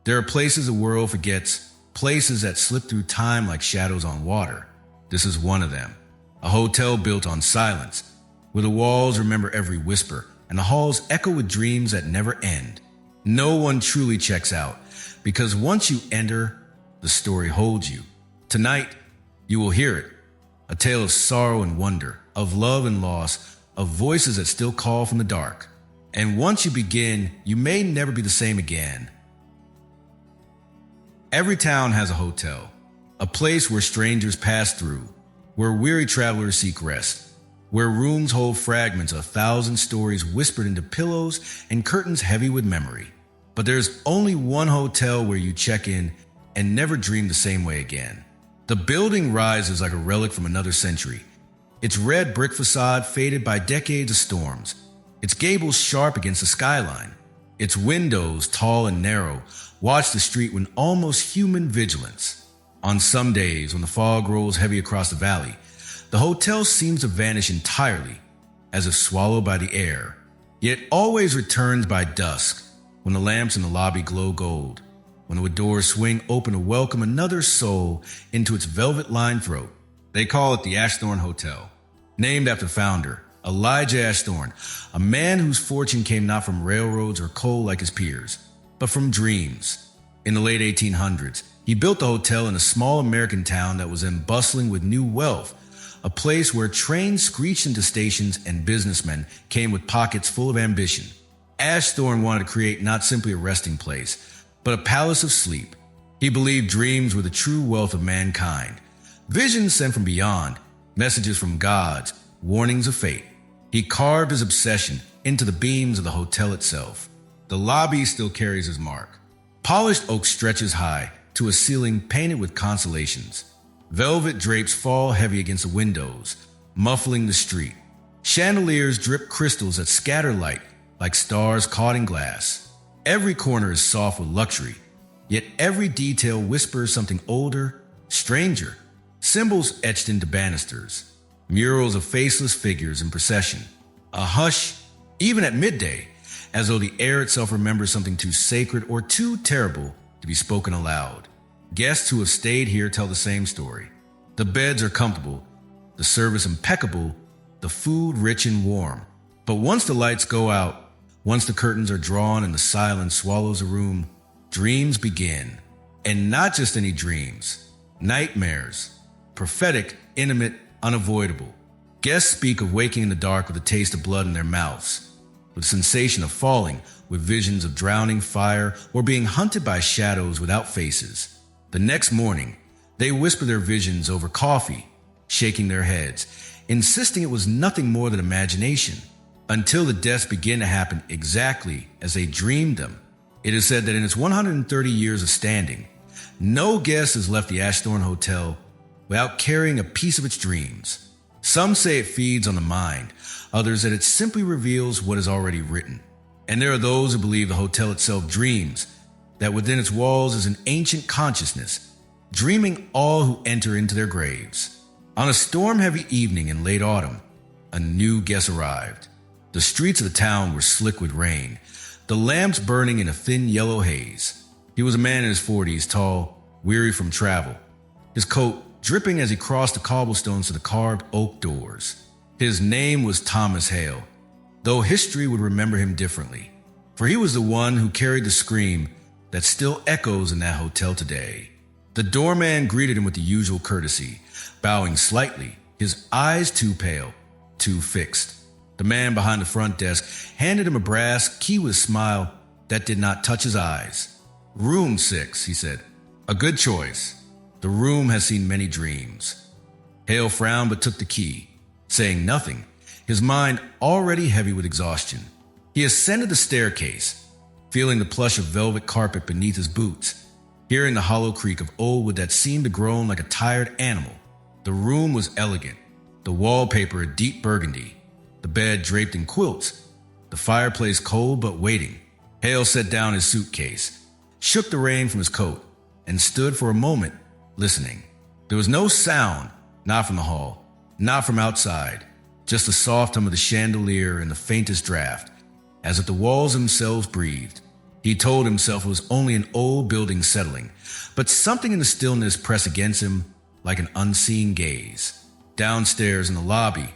There are places the world forgets, places that slip through time like shadows on water. This is one of them. A hotel built on silence, where the walls remember every whisper and the halls echo with dreams that never end. No one truly checks out, because once you enter, the story holds you. Tonight, you will hear it. A tale of sorrow and wonder, of love and loss, of voices that still call from the dark. And once you begin, you may never be the same again. Every town has a hotel, a place where strangers pass through, where weary travelers seek rest, where rooms hold fragments of 1,000 stories whispered into pillows and curtains heavy with memory. But there's only one hotel where you check in and never dream the same way again. The building rises like a relic from another century, its red brick facade faded by decades of storms, its gables sharp against the skyline, its windows tall and narrow watch the street with almost human vigilance. On some days, when the fog rolls heavy across the valley, the hotel seems to vanish entirely, as if swallowed by the air. Yet it always returns by dusk, when the lamps in the lobby glow gold, when the doors swing open to welcome another soul into its velvet-lined throat. They call it the Ashthorne Hotel, named after founder Elijah Ashthorne, a man whose fortune came not from railroads or coal like his peers, but from dreams. In the late 1800s, he built the hotel in a small American town that was then bustling with new wealth, a place where trains screeched into stations and businessmen came with pockets full of ambition. Ashthorne wanted to create not simply a resting place, but a palace of sleep. He believed dreams were the true wealth of mankind, visions sent from beyond, messages from gods, warnings of fate. He carved his obsession into the beams of the hotel itself. The lobby still carries his mark. Polished oak stretches high to a ceiling painted with constellations. Velvet drapes fall heavy against the windows, muffling the street. Chandeliers drip crystals that scatter light like stars caught in glass. Every corner is soft with luxury, yet every detail whispers something older, stranger. Symbols etched into banisters, murals of faceless figures in procession. A hush, even at midday, as though the air itself remembers something too sacred or too terrible to be spoken aloud. Guests who have stayed here tell the same story. The beds are comfortable, the service impeccable, the food rich and warm. But once the lights go out, once the curtains are drawn and the silence swallows the room, dreams begin. And not just any dreams, nightmares. Prophetic, intimate, unavoidable. Guests speak of waking in the dark with a taste of blood in their mouths, with the sensation of falling, with visions of drowning fire or being hunted by shadows without faces. The next morning, they whisper their visions over coffee, shaking their heads, insisting it was nothing more than imagination, until the deaths begin to happen exactly as they dreamed them. It is said that in its 130 years of standing, no guest has left the Ashthorne Hotel without carrying a piece of its dreams. Some say it feeds on the mind, others that it simply reveals what is already written. And there are those who believe the hotel itself dreams, that within its walls is an ancient consciousness, dreaming all who enter into their graves. On a storm-heavy evening in late autumn, a new guest arrived. The streets of the town were slick with rain, the lamps burning in a thin yellow haze. He was a man in his 40s, tall, weary from travel, his coat dripping as he crossed the cobblestones to the carved oak doors. His name was Thomas Hale, though history would remember him differently, for he was the one who carried the scream that still echoes in that hotel today. The doorman greeted him with the usual courtesy, bowing slightly, his eyes too pale, too fixed. The man behind the front desk handed him a brass key with a smile that did not touch his eyes. "Room 6, he said. "A good choice. The room has seen many dreams." Hale frowned but took the key, saying nothing, his mind already heavy with exhaustion. He ascended the staircase, feeling the plush of velvet carpet beneath his boots, hearing the hollow creak of old wood that seemed to groan like a tired animal. The room was elegant, the wallpaper a deep burgundy, the bed draped in quilts, the fireplace cold but waiting. Hale set down his suitcase, shook the rain from his coat, and stood for a moment, listening. There was no sound, not from the hall, not from outside, just the soft hum of the chandelier and the faintest draft, as if the walls themselves breathed. He told himself it was only an old building settling, but something in the stillness pressed against him like an unseen gaze. Downstairs in the lobby,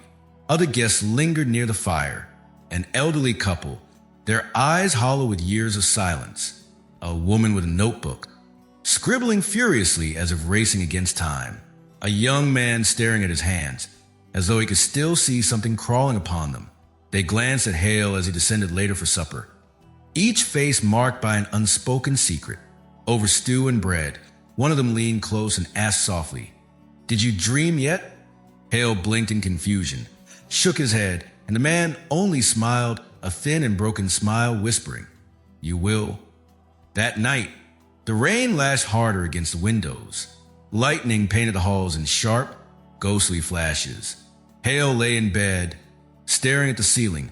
other guests lingered near the fire. An elderly couple, their eyes hollow with years of silence. A woman with a notebook, scribbling furiously as if racing against time. A young man staring at his hands, as though he could still see something crawling upon them. They glanced at Hale as he descended later for supper. Each face marked by an unspoken secret. Over stew and bread, one of them leaned close and asked softly, "Did you dream yet?" Hale blinked in confusion, shook his head, and the man only smiled, a thin and broken smile, whispering, "You will." That night, the rain lashed harder against the windows. Lightning painted the halls in sharp, ghostly flashes. Hale lay in bed, staring at the ceiling,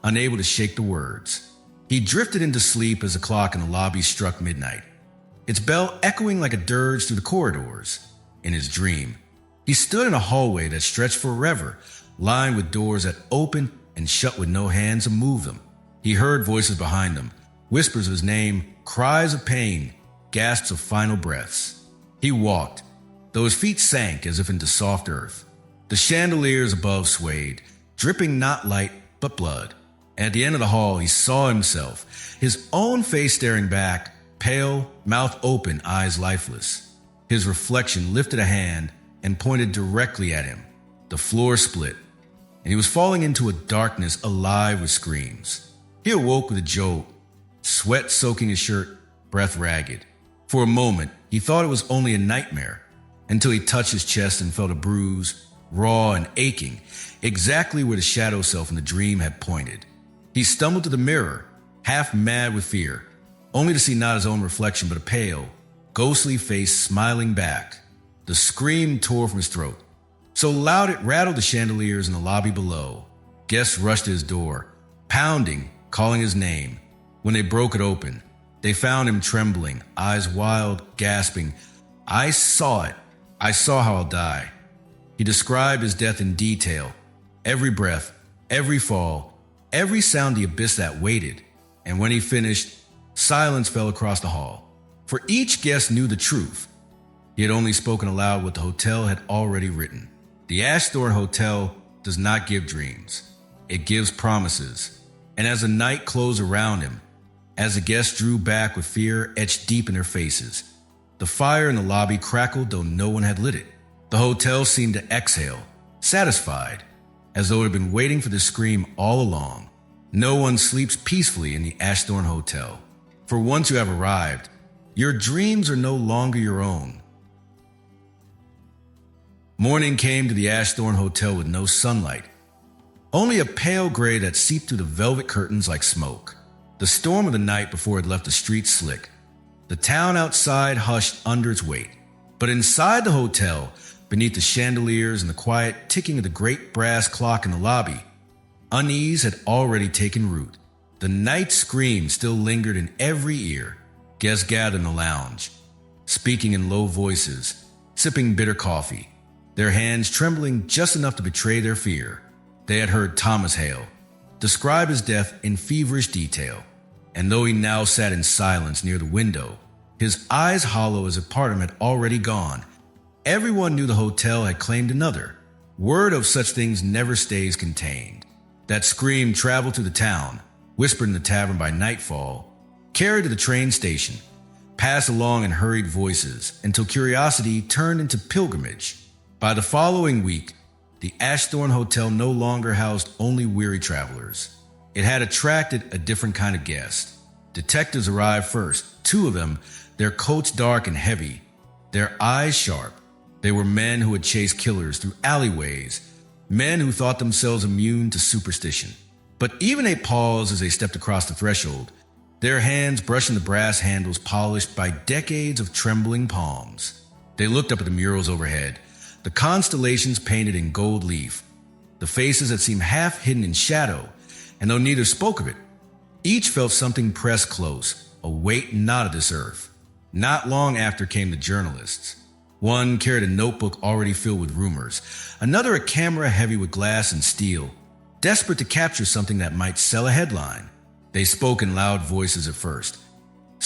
unable to shake the words. He drifted into sleep as the clock in the lobby struck midnight, its bell echoing like a dirge through the corridors. In his dream, he stood in a hallway that stretched forever, lined with doors that opened and shut with no hands to move them. He heard voices behind him, whispers of his name, cries of pain, gasps of final breaths. He walked, though his feet sank as if into soft earth. The chandeliers above swayed, dripping not light but blood. And at the end of the hall, he saw himself, his own face staring back, pale, mouth open, eyes lifeless. His reflection lifted a hand and pointed directly at him. The floor split, and he was falling into a darkness alive with screams. He awoke with a jolt, sweat soaking his shirt, breath ragged. For a moment, he thought it was only a nightmare, until he touched his chest and felt a bruise, raw and aching, exactly where the shadow self in the dream had pointed. He stumbled to the mirror, half mad with fear, only to see not his own reflection but a pale, ghostly face smiling back. The scream tore from his throat, so loud it rattled the chandeliers in the lobby below. Guests rushed to his door, pounding, calling his name. When they broke it open, they found him trembling, eyes wild, gasping, "I saw it. I saw how I'll die." He described his death in detail, every breath, every fall, every sound the abyss that waited. And when he finished, silence fell across the hall. For each guest knew the truth. He had only spoken aloud what the hotel had already written. The Ashthorne Hotel does not give dreams. It gives promises. And as the night closed around him, as the guests drew back with fear etched deep in their faces, the fire in the lobby crackled though no one had lit it. The hotel seemed to exhale, satisfied, as though it had been waiting for the scream all along. No one sleeps peacefully in the Ashthorne Hotel. For once you have arrived, your dreams are no longer your own. Morning came to the Ashthorne Hotel with no sunlight, only a pale gray that seeped through the velvet curtains like smoke. The storm of the night before had left the streets slick. The town outside hushed under its weight. But inside the hotel, beneath the chandeliers and the quiet ticking of the great brass clock in the lobby, unease had already taken root. The night scream still lingered in every ear. Guests gathered in the lounge, speaking in low voices, sipping bitter coffee, their hands trembling just enough to betray their fear. They had heard Thomas Hale describe his death in feverish detail, and though he now sat in silence near the window, his eyes hollow as if part of him had already gone, everyone knew the hotel had claimed another. Word of such things never stays contained. That scream traveled through the town, whispered in the tavern by nightfall, carried to the train station, passed along in hurried voices until curiosity turned into pilgrimage. By the following week, the Ashthorne Hotel no longer housed only weary travelers. It had attracted a different kind of guest. Detectives arrived first, two of them, their coats dark and heavy, their eyes sharp. They were men who had chased killers through alleyways, men who thought themselves immune to superstition. But even they paused as they stepped across the threshold, their hands brushing the brass handles polished by decades of trembling palms. They looked up at the murals overhead, the constellations painted in gold leaf, the faces that seemed half hidden in shadow, and though neither spoke of it, each felt something press close, a weight not of this earth. Not long after came the journalists. One carried a notebook already filled with rumors, another a camera heavy with glass and steel, desperate to capture something that might sell a headline. They spoke in loud voices at first,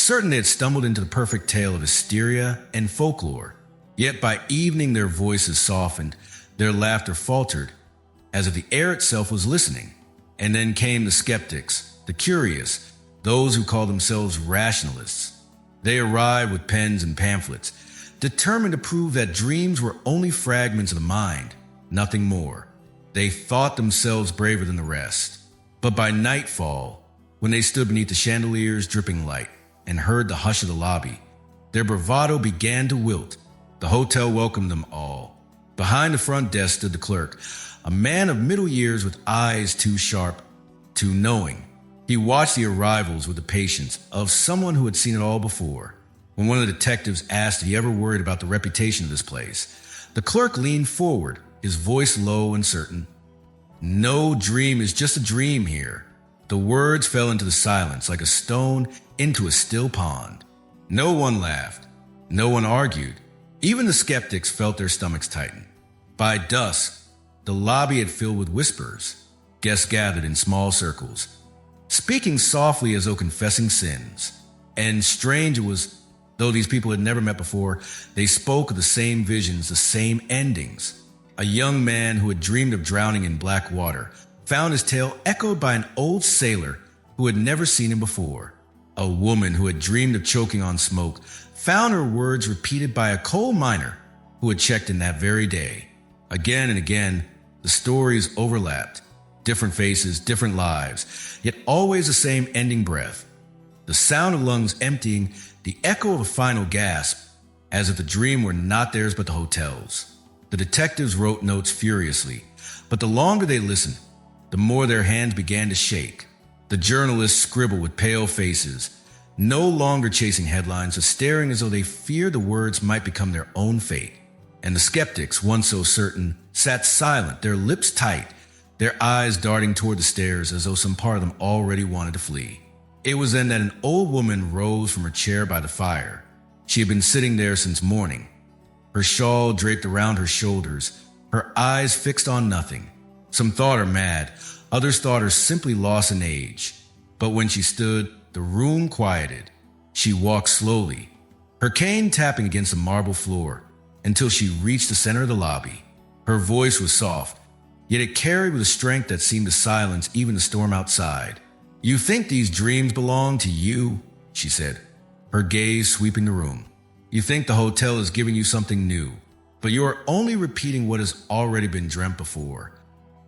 certain they had stumbled into the perfect tale of hysteria and folklore. Yet by evening their voices softened, their laughter faltered, as if the air itself was listening. And then came the skeptics, the curious, those who call themselves rationalists. They arrived with pens and pamphlets, determined to prove that dreams were only fragments of the mind, nothing more. They thought themselves braver than the rest. But by nightfall, when they stood beneath the chandelier's dripping light and heard the hush of the lobby, their bravado began to wilt. The hotel welcomed them all. Behind the front desk stood the clerk, a man of middle years with eyes too sharp, too knowing. He watched the arrivals with the patience of someone who had seen it all before. When one of the detectives asked if he ever worried about the reputation of this place, the clerk leaned forward, his voice low and certain. "No dream is just a dream here." The words fell into the silence like a stone into a still pond. No one laughed. No one argued. Even the skeptics felt their stomachs tighten. By dusk, the lobby had filled with whispers. Guests gathered in small circles, speaking softly as though confessing sins. And strange it was, though these people had never met before, they spoke of the same visions, the same endings. A young man who had dreamed of drowning in black water found his tale echoed by an old sailor who had never seen him before. A woman who had dreamed of choking on smoke found her words repeated by a coal miner who had checked in that very day. Again and again, the stories overlapped. Different faces, different lives, yet always the same ending breath. The sound of lungs emptying, the echo of a final gasp, as if the dream were not theirs but the hotel's. The detectives wrote notes furiously, but the longer they listened, the more their hands began to shake. The journalists scribbled with pale faces, no longer chasing headlines, but staring as though they feared the words might become their own fate. And the skeptics, once so certain, sat silent, their lips tight, their eyes darting toward the stairs as though some part of them already wanted to flee. It was then that an old woman rose from her chair by the fire. She had been sitting there since morning, her shawl draped around her shoulders, her eyes fixed on nothing. Some thought her mad, others thought her simply lost in age. But when she stood, the room quieted. She walked slowly, her cane tapping against the marble floor, until she reached the center of the lobby. Her voice was soft, yet it carried with a strength that seemed to silence even the storm outside. "You think these dreams belong to you?" she said, her gaze sweeping the room. "You think the hotel is giving you something new, but you are only repeating what has already been dreamt before."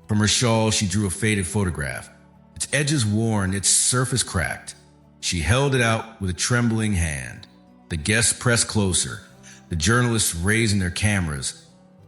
From her shawl, she drew a faded photograph, its edges worn, its surface cracked. She held it out with a trembling hand. The guests pressed closer, the journalists raising their cameras,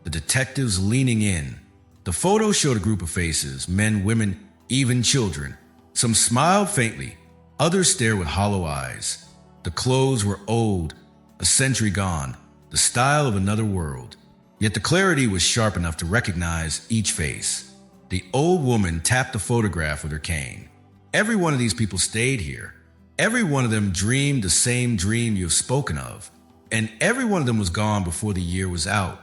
the detectives leaning in. The photo showed a group of faces, men, women, even children. Some smiled faintly, others stared with hollow eyes. The clothes were old, a century gone, the style of another world. Yet the clarity was sharp enough to recognize each face. The old woman tapped the photograph with her cane. "Every one of these people stayed here. Every one of them dreamed the same dream you have spoken of. And every one of them was gone before the year was out."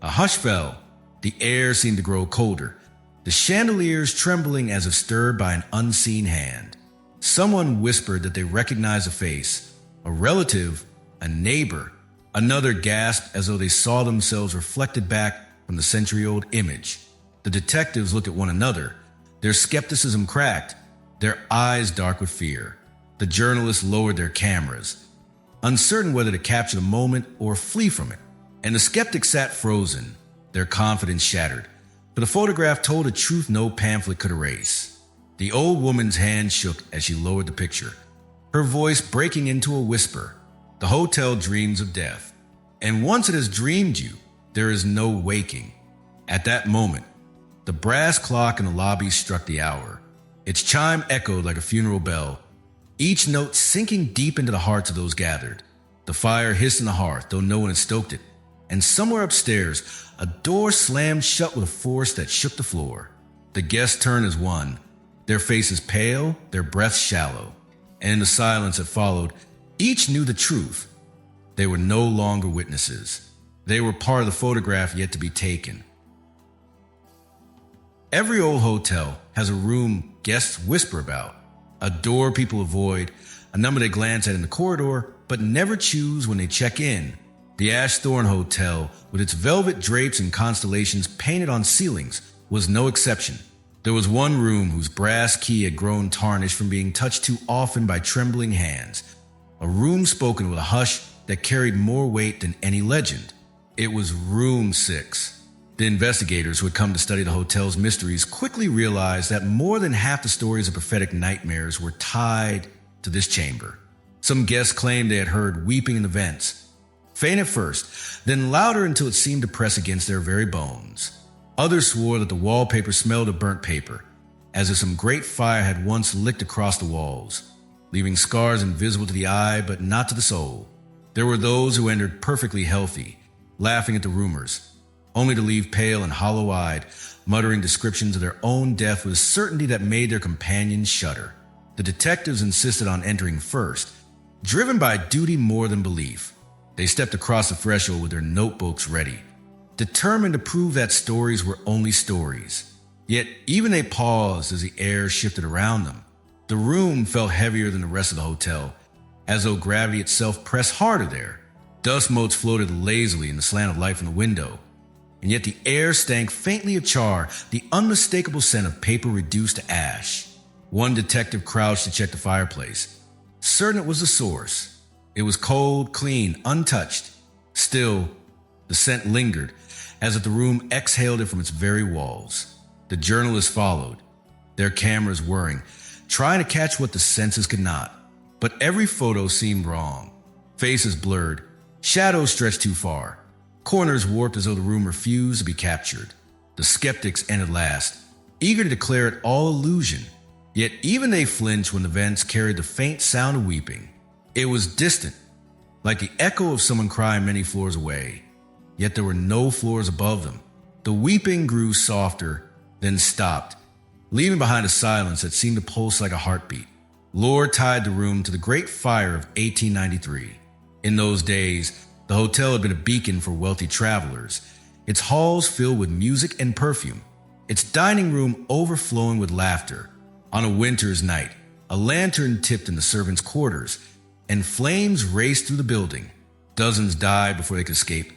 A hush fell. The air seemed to grow colder, the chandeliers trembling as if stirred by an unseen hand. Someone whispered that they recognized a face, a relative, a neighbor. Another gasped as though they saw themselves reflected back from the century-old image. The detectives looked at one another, their skepticism cracked, their eyes dark with fear. The journalists lowered their cameras, uncertain whether to capture the moment or flee from it. And the skeptics sat frozen, their confidence shattered, for the photograph told a truth no pamphlet could erase. The old woman's hand shook as she lowered the picture, her voice breaking into a whisper. "The hotel dreams of death, and once it has dreamed you, there is no waking." At that moment, the brass clock in the lobby struck the hour. Its chime echoed like a funeral bell, each note sinking deep into the hearts of those gathered. The fire hissed in the hearth, though no one had stoked it. And somewhere upstairs, a door slammed shut with a force that shook the floor. The guests turned as one, their faces pale, their breaths shallow. And in the silence that followed, each knew the truth. They were no longer witnesses. They were part of the photograph yet to be taken. Every old hotel has a room guests whisper about, a door people avoid, a number they glance at in the corridor, but never choose when they check in. The Ashthorne Hotel, with its velvet drapes and constellations painted on ceilings, was no exception. There was one room whose brass key had grown tarnished from being touched too often by trembling hands. A room spoken with a hush that carried more weight than any legend. It was Room 6. The investigators who had come to study the hotel's mysteries quickly realized that more than half the stories of prophetic nightmares were tied to this chamber. Some guests claimed they had heard weeping in the vents, faint at first, then louder until it seemed to press against their very bones. Others swore that the wallpaper smelled of burnt paper, as if some great fire had once licked across the walls, leaving scars invisible to the eye but not to the soul. There were those who entered perfectly healthy, laughing at the rumors, only to leave pale and hollow-eyed, muttering descriptions of their own death with a certainty that made their companions shudder. The detectives insisted on entering first, driven by duty more than belief. They stepped across the threshold with their notebooks ready, determined to prove that stories were only stories. Yet even they paused as the air shifted around them. The room felt heavier than the rest of the hotel, as though gravity itself pressed harder there. Dust motes floated lazily in the slant of light from the window, and yet the air stank faintly of char, the unmistakable scent of paper reduced to ash. One detective crouched to check the fireplace, certain it was the source. It was cold, clean, untouched. Still, the scent lingered, as if the room exhaled it from its very walls. The journalists followed, their cameras whirring, trying to catch what the senses could not. But every photo seemed wrong. Faces blurred, shadows stretched too far, corners warped as though the room refused to be captured. The skeptics entered last, eager to declare it all illusion. Yet even they flinched when the vents carried the faint sound of weeping. It was distant, like the echo of someone crying many floors away. Yet there were no floors above them. The weeping grew softer, then stopped, leaving behind a silence that seemed to pulse like a heartbeat. Lore tied the room to the Great Fire of 1893. In those days, the hotel had been a beacon for wealthy travelers, its halls filled with music and perfume, its dining room overflowing with laughter. On a winter's night, a lantern tipped in the servants' quarters, and flames raced through the building. Dozens died before they could escape,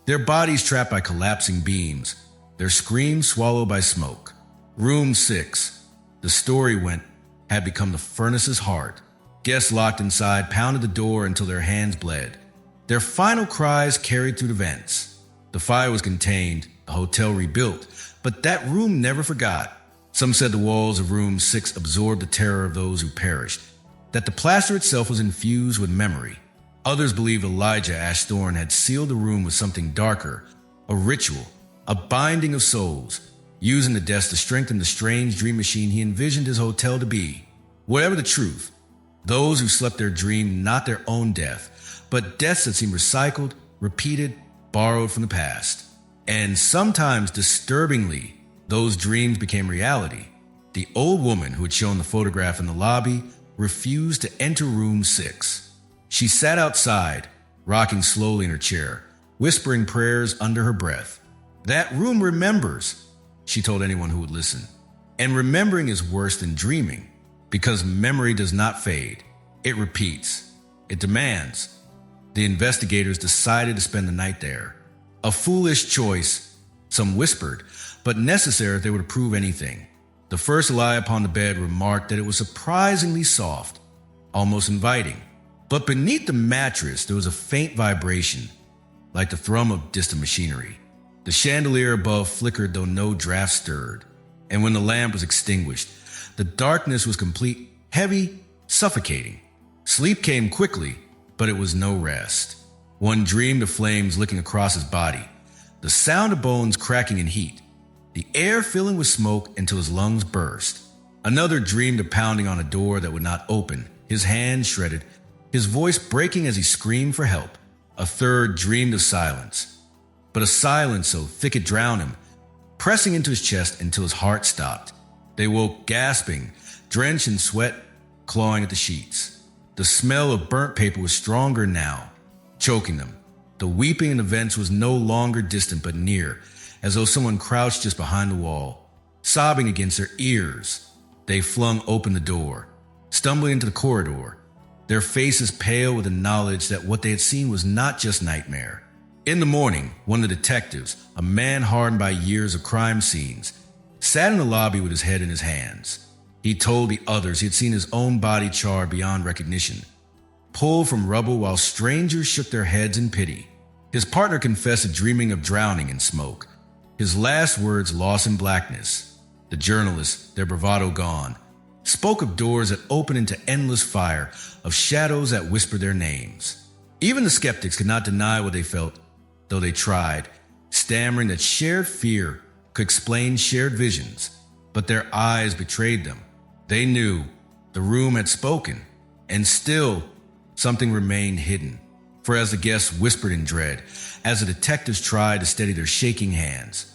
their bodies trapped by collapsing beams, their screams swallowed by smoke. Room 6, the story went, had become the furnace's heart. Guests locked inside pounded the door until their hands bled. Their final cries carried through the vents. The fire was contained, the hotel rebuilt, but that room never forgot. Some said the walls of Room 6 absorbed the terror of those who perished, that the plaster itself was infused with memory. Others believed Elijah Ashthorne had sealed the room with something darker, a ritual, a binding of souls, using the deaths to strengthen the strange dream machine he envisioned his hotel to be. Whatever the truth, those who slept their dream not their own death, but deaths that seemed recycled, repeated, borrowed from the past. And sometimes, disturbingly, those dreams became reality. The old woman who had shown the photograph in the lobby refused to enter Room 6. She sat outside, rocking slowly in her chair, whispering prayers under her breath. "That room remembers," she told anyone who would listen. And remembering is worse than dreaming, because memory does not fade. It repeats. It demands. The investigators decided to spend the night there. A foolish choice, some whispered, but necessary if they were to prove anything. The first to lie upon the bed remarked that it was surprisingly soft, almost inviting. But beneath the mattress there was a faint vibration, like the thrum of distant machinery. The chandelier above flickered though no draft stirred, and when the lamp was extinguished, the darkness was complete, heavy, suffocating. Sleep came quickly, but it was no rest. One dreamed of flames licking across his body, the sound of bones cracking in heat, the air filling with smoke until his lungs burst. Another dreamed of pounding on a door that would not open, his hands shredded, his voice breaking as he screamed for help. A third dreamed of silence, but a silence so thick it drowned him, pressing into his chest until his heart stopped. They woke gasping, drenched in sweat, clawing at the sheets. The smell of burnt paper was stronger now, choking them. The weeping in the vents was no longer distant but near, as though someone crouched just behind the wall, sobbing against their ears. They flung open the door, stumbling into the corridor. their faces pale with the knowledge that what they had seen was not just nightmare. In the morning, one of the detectives, a man hardened by years of crime scenes, sat in the lobby with his head in his hands. He told the others he had seen his own body charred beyond recognition, pulled from rubble while strangers shook their heads in pity. His partner confessed to dreaming of drowning in smoke, his last words lost in blackness. The journalists, their bravado gone, spoke of doors that opened into endless fire, of shadows that whispered their names. Even the skeptics could not deny what they felt, though they tried, stammering that shared fear could explain shared visions, but their eyes betrayed them. They knew the room had spoken, and still something remained hidden. For as the guests whispered in dread, as the detectives tried to steady their shaking hands,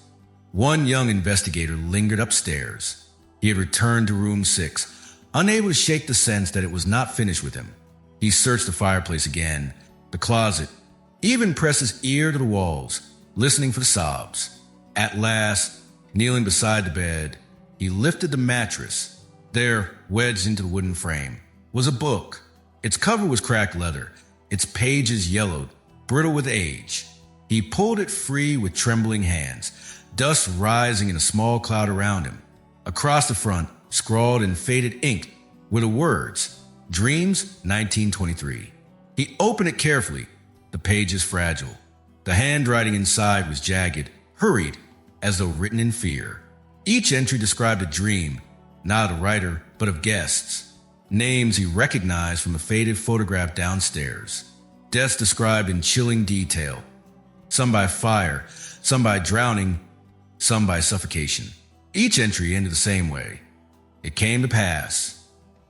one young investigator lingered upstairs. He had returned to room 6, unable to shake the sense that it was not finished with him. He searched the fireplace again, the closet, even pressed his ear to the walls, listening for the sobs. At last, kneeling beside the bed, he lifted the mattress. There, wedged into the wooden frame, was a book. Its cover was cracked leather, its pages yellowed, brittle with age. He pulled it free with trembling hands, dust rising in a small cloud around him. Across the front, scrawled in faded ink, were the words, Dreams 1923. He opened it carefully, the pages fragile. The handwriting inside was jagged, hurried, as though written in fear. Each entry described a dream, not of the writer, but of guests. Names he recognized from a faded photograph downstairs. Deaths described in chilling detail. Some by fire, some by drowning, some by suffocation. Each entry ended the same way. It came to pass.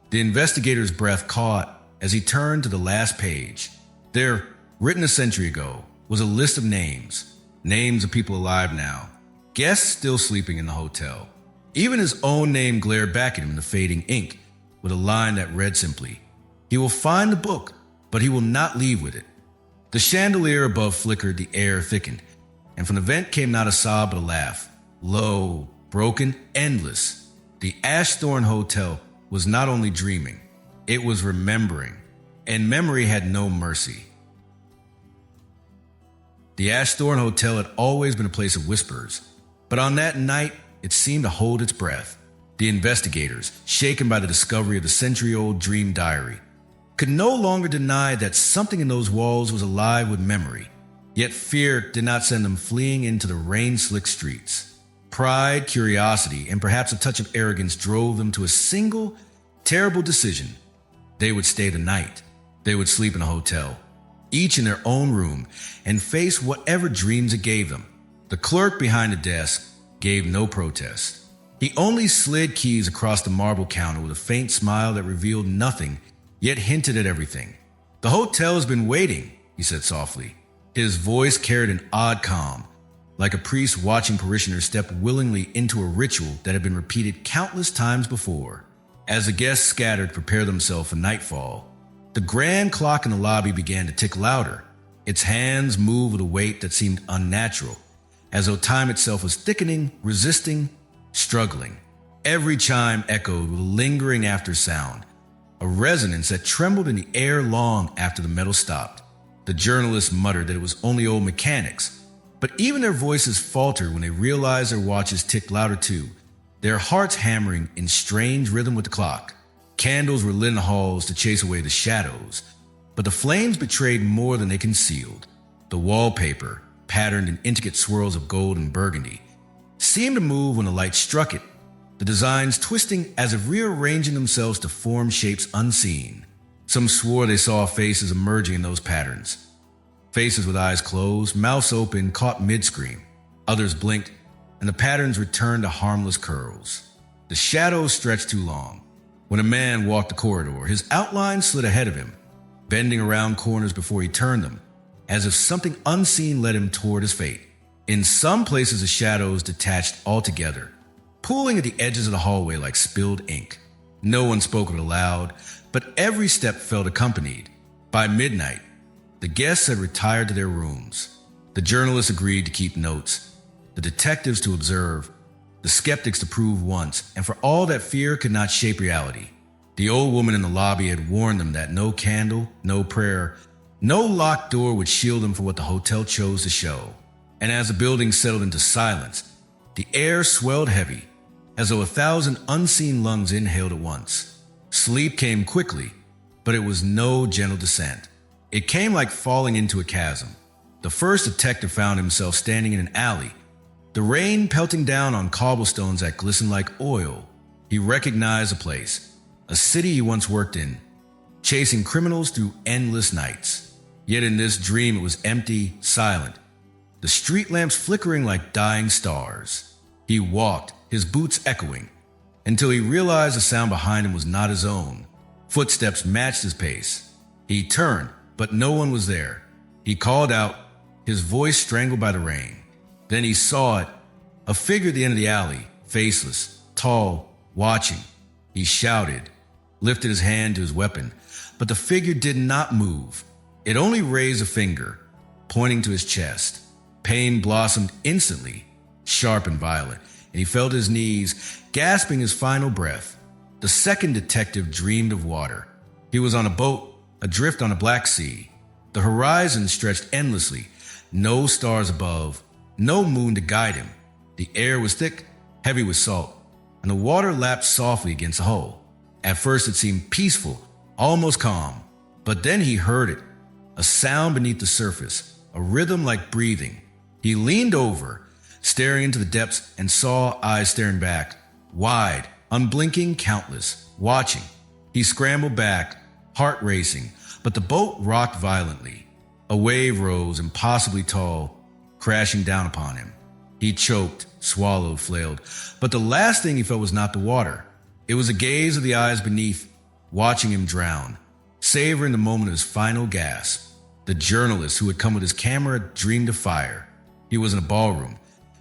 The investigator's breath caught as he turned to the last page. There, written a century ago, was a list of names. Names of people alive now. Guests still sleeping in the hotel. Even his own name glared back at him in the fading ink, with a line that read simply, "He will find the book, but he will not leave with it." The chandelier above flickered, the air thickened, and from the vent came not a sob but a laugh. Low, broken, endless. The Ashthorne Hotel was not only dreaming, it was remembering, and memory had no mercy. The Ashthorne Hotel had always been a place of whispers, but on that night, it seemed to hold its breath. The investigators, shaken by the discovery of the century-old dream diary, could no longer deny that something in those walls was alive with memory. Yet fear did not send them fleeing into the rain-slicked streets. Pride, curiosity, and perhaps a touch of arrogance drove them to a single, terrible decision. They would stay the night. They would sleep in a hotel, each in their own room, and face whatever dreams it gave them. The clerk behind the desk gave no protest. He only slid keys across the marble counter with a faint smile that revealed nothing, yet hinted at everything. "The hotel has been waiting," he said softly. His voice carried an odd calm, like a priest watching parishioners step willingly into a ritual that had been repeated countless times before. As the guests scattered to prepare themselves for nightfall, the grand clock in the lobby began to tick louder. Its hands moved with a weight that seemed unnatural, as though time itself was thickening, resisting, struggling. Every chime echoed with a lingering after sound, a resonance that trembled in the air long after the metal stopped. The journalists muttered that it was only old mechanics, but even their voices faltered when they realized their watches ticked louder too, their hearts hammering in strange rhythm with the clock. Candles were lit in the halls to chase away the shadows, but the flames betrayed more than they concealed. The wallpaper, patterned in intricate swirls of gold and burgundy, seemed to move when the light struck it, the designs twisting as if rearranging themselves to form shapes unseen. Some swore they saw faces emerging in those patterns. Faces with eyes closed, mouths open, caught mid-scream. Others blinked, and the patterns returned to harmless curls. The shadows stretched too long. When a man walked the corridor, his outline slid ahead of him, bending around corners before he turned them, as if something unseen led him toward his fate. In some places, the shadows detached altogether, pooling at the edges of the hallway like spilled ink. No one spoke it aloud, but every step felt accompanied. By midnight, the guests had retired to their rooms. The journalists agreed to keep notes, the detectives to observe, the skeptics to prove once, and for all that fear could not shape reality. The old woman in the lobby had warned them that no candle, no prayer, no locked door would shield them from what the hotel chose to show. And as the building settled into silence, the air swelled heavy, as though 1,000 unseen lungs inhaled at once. Sleep came quickly, but it was no gentle descent. It came like falling into a chasm. The first detective found himself standing in an alley, the rain pelting down on cobblestones that glistened like oil. He recognized the place, a city he once worked in, chasing criminals through endless nights. Yet in this dream it was empty, silent, the street lamps flickering like dying stars. He walked, his boots echoing, until he realized the sound behind him was not his own. Footsteps matched his pace. He turned, but no one was there. He called out, his voice strangled by the rain. Then he saw it, a figure at the end of the alley, faceless, tall, watching. He shouted, lifted his hand to his weapon, but the figure did not move. It only raised a finger, pointing to his chest. Pain blossomed instantly, sharp and violent, and he felt his knees, gasping his final breath. The second detective dreamed of water. He was on a boat, adrift on a black sea. The horizon stretched endlessly, no stars above, no moon to guide him. The air was thick, heavy with salt, and the water lapped softly against the hull. At first it seemed peaceful, almost calm, but then he heard it, a sound beneath the surface, a rhythm like breathing. He leaned over, staring into the depths, and saw eyes staring back, wide, unblinking, countless, watching. He scrambled back, heart racing, but the boat rocked violently. A wave rose, impossibly tall, crashing down upon him. He choked, swallowed, flailed, but the last thing he felt was not the water. It was the gaze of the eyes beneath, watching him drown, savoring the moment of his final gasp. The journalist who had come with his camera dreamed of fire. He was in a ballroom,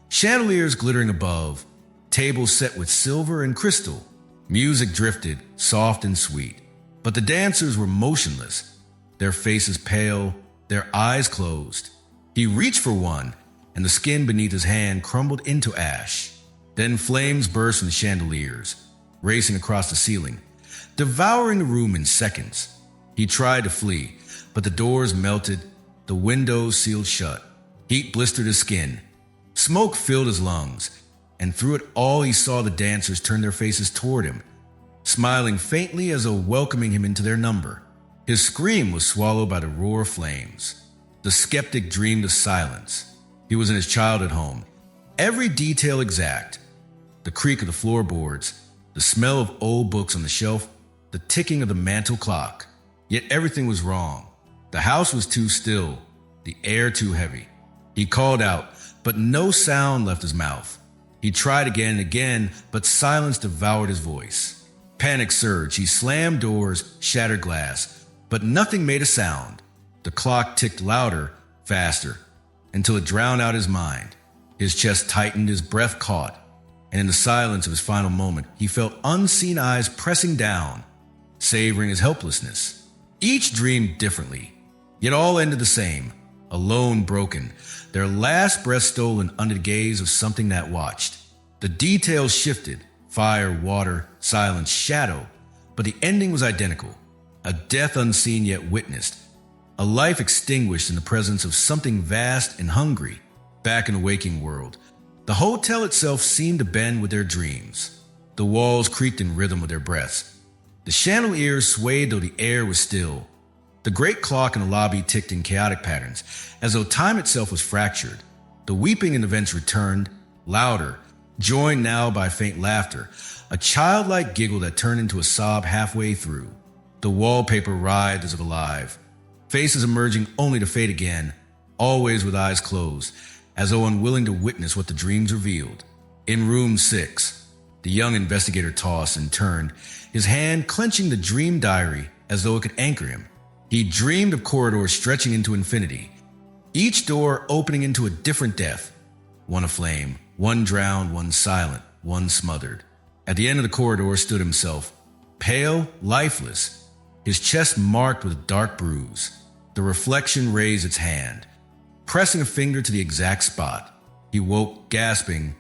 chandeliers glittering above, tables set with silver and crystal. Music drifted, soft and sweet, but the dancers were motionless, their faces pale, their eyes closed. He reached for one, and the skin beneath his hand crumbled into ash. Then flames burst from the chandeliers, racing across the ceiling, devouring the room in seconds. He tried to flee, but the doors melted, the windows sealed shut. Heat blistered his skin. Smoke filled his lungs, and through it all he saw the dancers turn their faces toward him, smiling faintly as though welcoming him into their number. His scream was swallowed by the roar of flames. The skeptic dreamed of silence. He was in his childhood home, every detail exact. The creak of the floorboards, the smell of old books on the shelf, the ticking of the mantel clock. Yet everything was wrong. The house was too still, the air too heavy. He called out, but no sound left his mouth. He tried again and again, but silence devoured his voice. Panic surged. He slammed doors, shattered glass, but nothing made a sound. The clock ticked louder, faster, until it drowned out his mind. His chest tightened, his breath caught, and in the silence of his final moment, he felt unseen eyes pressing down, savoring his helplessness. Each dreamed differently, yet all ended the same, alone, broken, their last breath stolen under the gaze of something that watched. The details shifted, fire, water, silence, shadow, but the ending was identical, a death unseen yet witnessed, a life extinguished in the presence of something vast and hungry. Back in the waking world, the hotel itself seemed to bend with their dreams. The walls creaked in rhythm with their breaths. The chandeliers swayed though the air was still. The great clock in the lobby ticked in chaotic patterns, as though time itself was fractured. The weeping in the vents returned, louder, joined now by faint laughter, a childlike giggle that turned into a sob halfway through. The wallpaper writhed as if alive, faces emerging only to fade again, always with eyes closed, as though unwilling to witness what the dreams revealed. In room 6, the young investigator tossed and turned, his hand clenching the dream diary as though it could anchor him. He dreamed of corridors stretching into infinity, each door opening into a different death, one aflame, one drowned, one silent, one smothered. At the end of the corridor stood himself, pale, lifeless, his chest marked with a dark bruise. The reflection raised its hand, pressing a finger to the exact spot. He woke, gasping,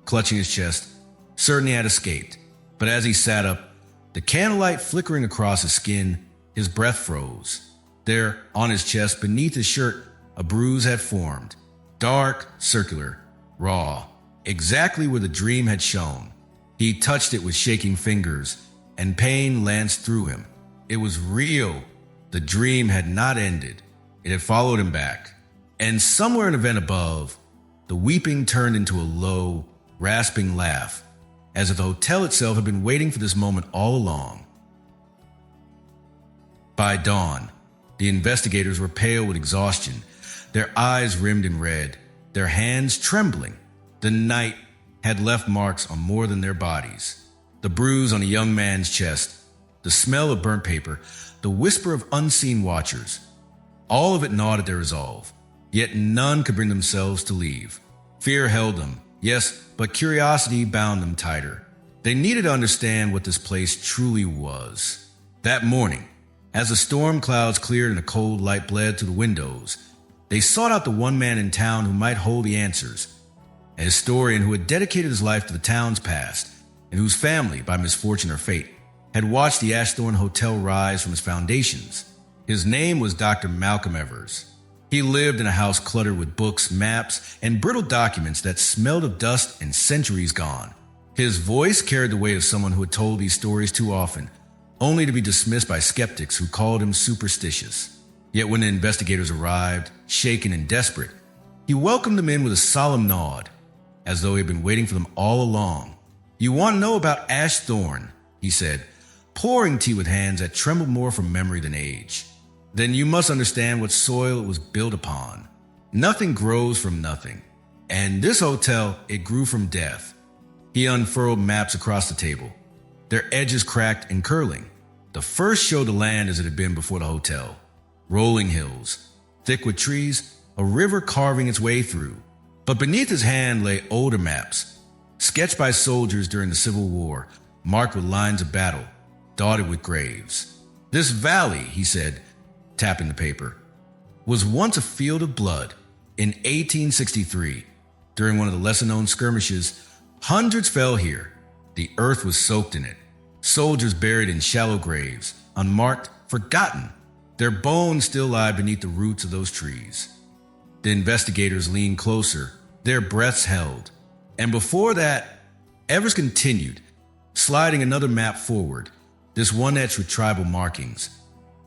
clutching his chest, certain he had escaped. But as he sat up, The candlelight flickering across his skin, his breath froze. There, on his chest, beneath his shirt, a bruise had formed. Dark, circular, raw, exactly where the dream had shown. He touched it with shaking fingers, and pain lanced through him. It was real. The dream had not ended. It had followed him back. And somewhere in a vent above, the weeping turned into a low, rasping laugh, as if the hotel itself had been waiting for this moment all along. By dawn, the investigators were pale with exhaustion, their eyes rimmed in red, their hands trembling. The night had left marks on more than their bodies. The bruise on a young man's chest, the smell of burnt paper, the whisper of unseen watchers. All of it gnawed at their resolve, yet none could bring themselves to leave. Fear held them, yes, but curiosity bound them tighter. They needed to understand what this place truly was. That morning, as the storm clouds cleared and the cold light bled through the windows, they sought out the one man in town who might hold the answers, a historian who had dedicated his life to the town's past, and whose family, by misfortune or fate, had watched the Ashthorne Hotel rise from its foundations. His name was Dr. Malcolm Evers. He lived in a house cluttered with books, maps, and brittle documents that smelled of dust and centuries gone. His voice carried the weight of someone who had told these stories too often, only to be dismissed by skeptics who called him superstitious. Yet when the investigators arrived, shaken and desperate, he welcomed them in with a solemn nod, as though he had been waiting for them all along. "You want to know about Ashthorne," he said, pouring tea with hands that trembled more from memory than age. "Then you must understand what soil it was built upon. Nothing grows from nothing. And this hotel, it grew from death." He unfurled maps across the table, their edges cracked and curling. The first showed the land as it had been before the hotel. Rolling hills, thick with trees, a river carving its way through. But beneath his hand lay older maps, sketched by soldiers during the Civil War, marked with lines of battle, dotted with graves. "This valley," he said, tapping the paper, "was once a field of blood. In 1863, during one of the lesser-known skirmishes, hundreds fell here. The earth was soaked in it. Soldiers buried in shallow graves, unmarked, forgotten. Their bones still lie beneath the roots of those trees." The investigators leaned closer, their breaths held. And before that, Evers continued, sliding another map forward, this one etched with tribal markings.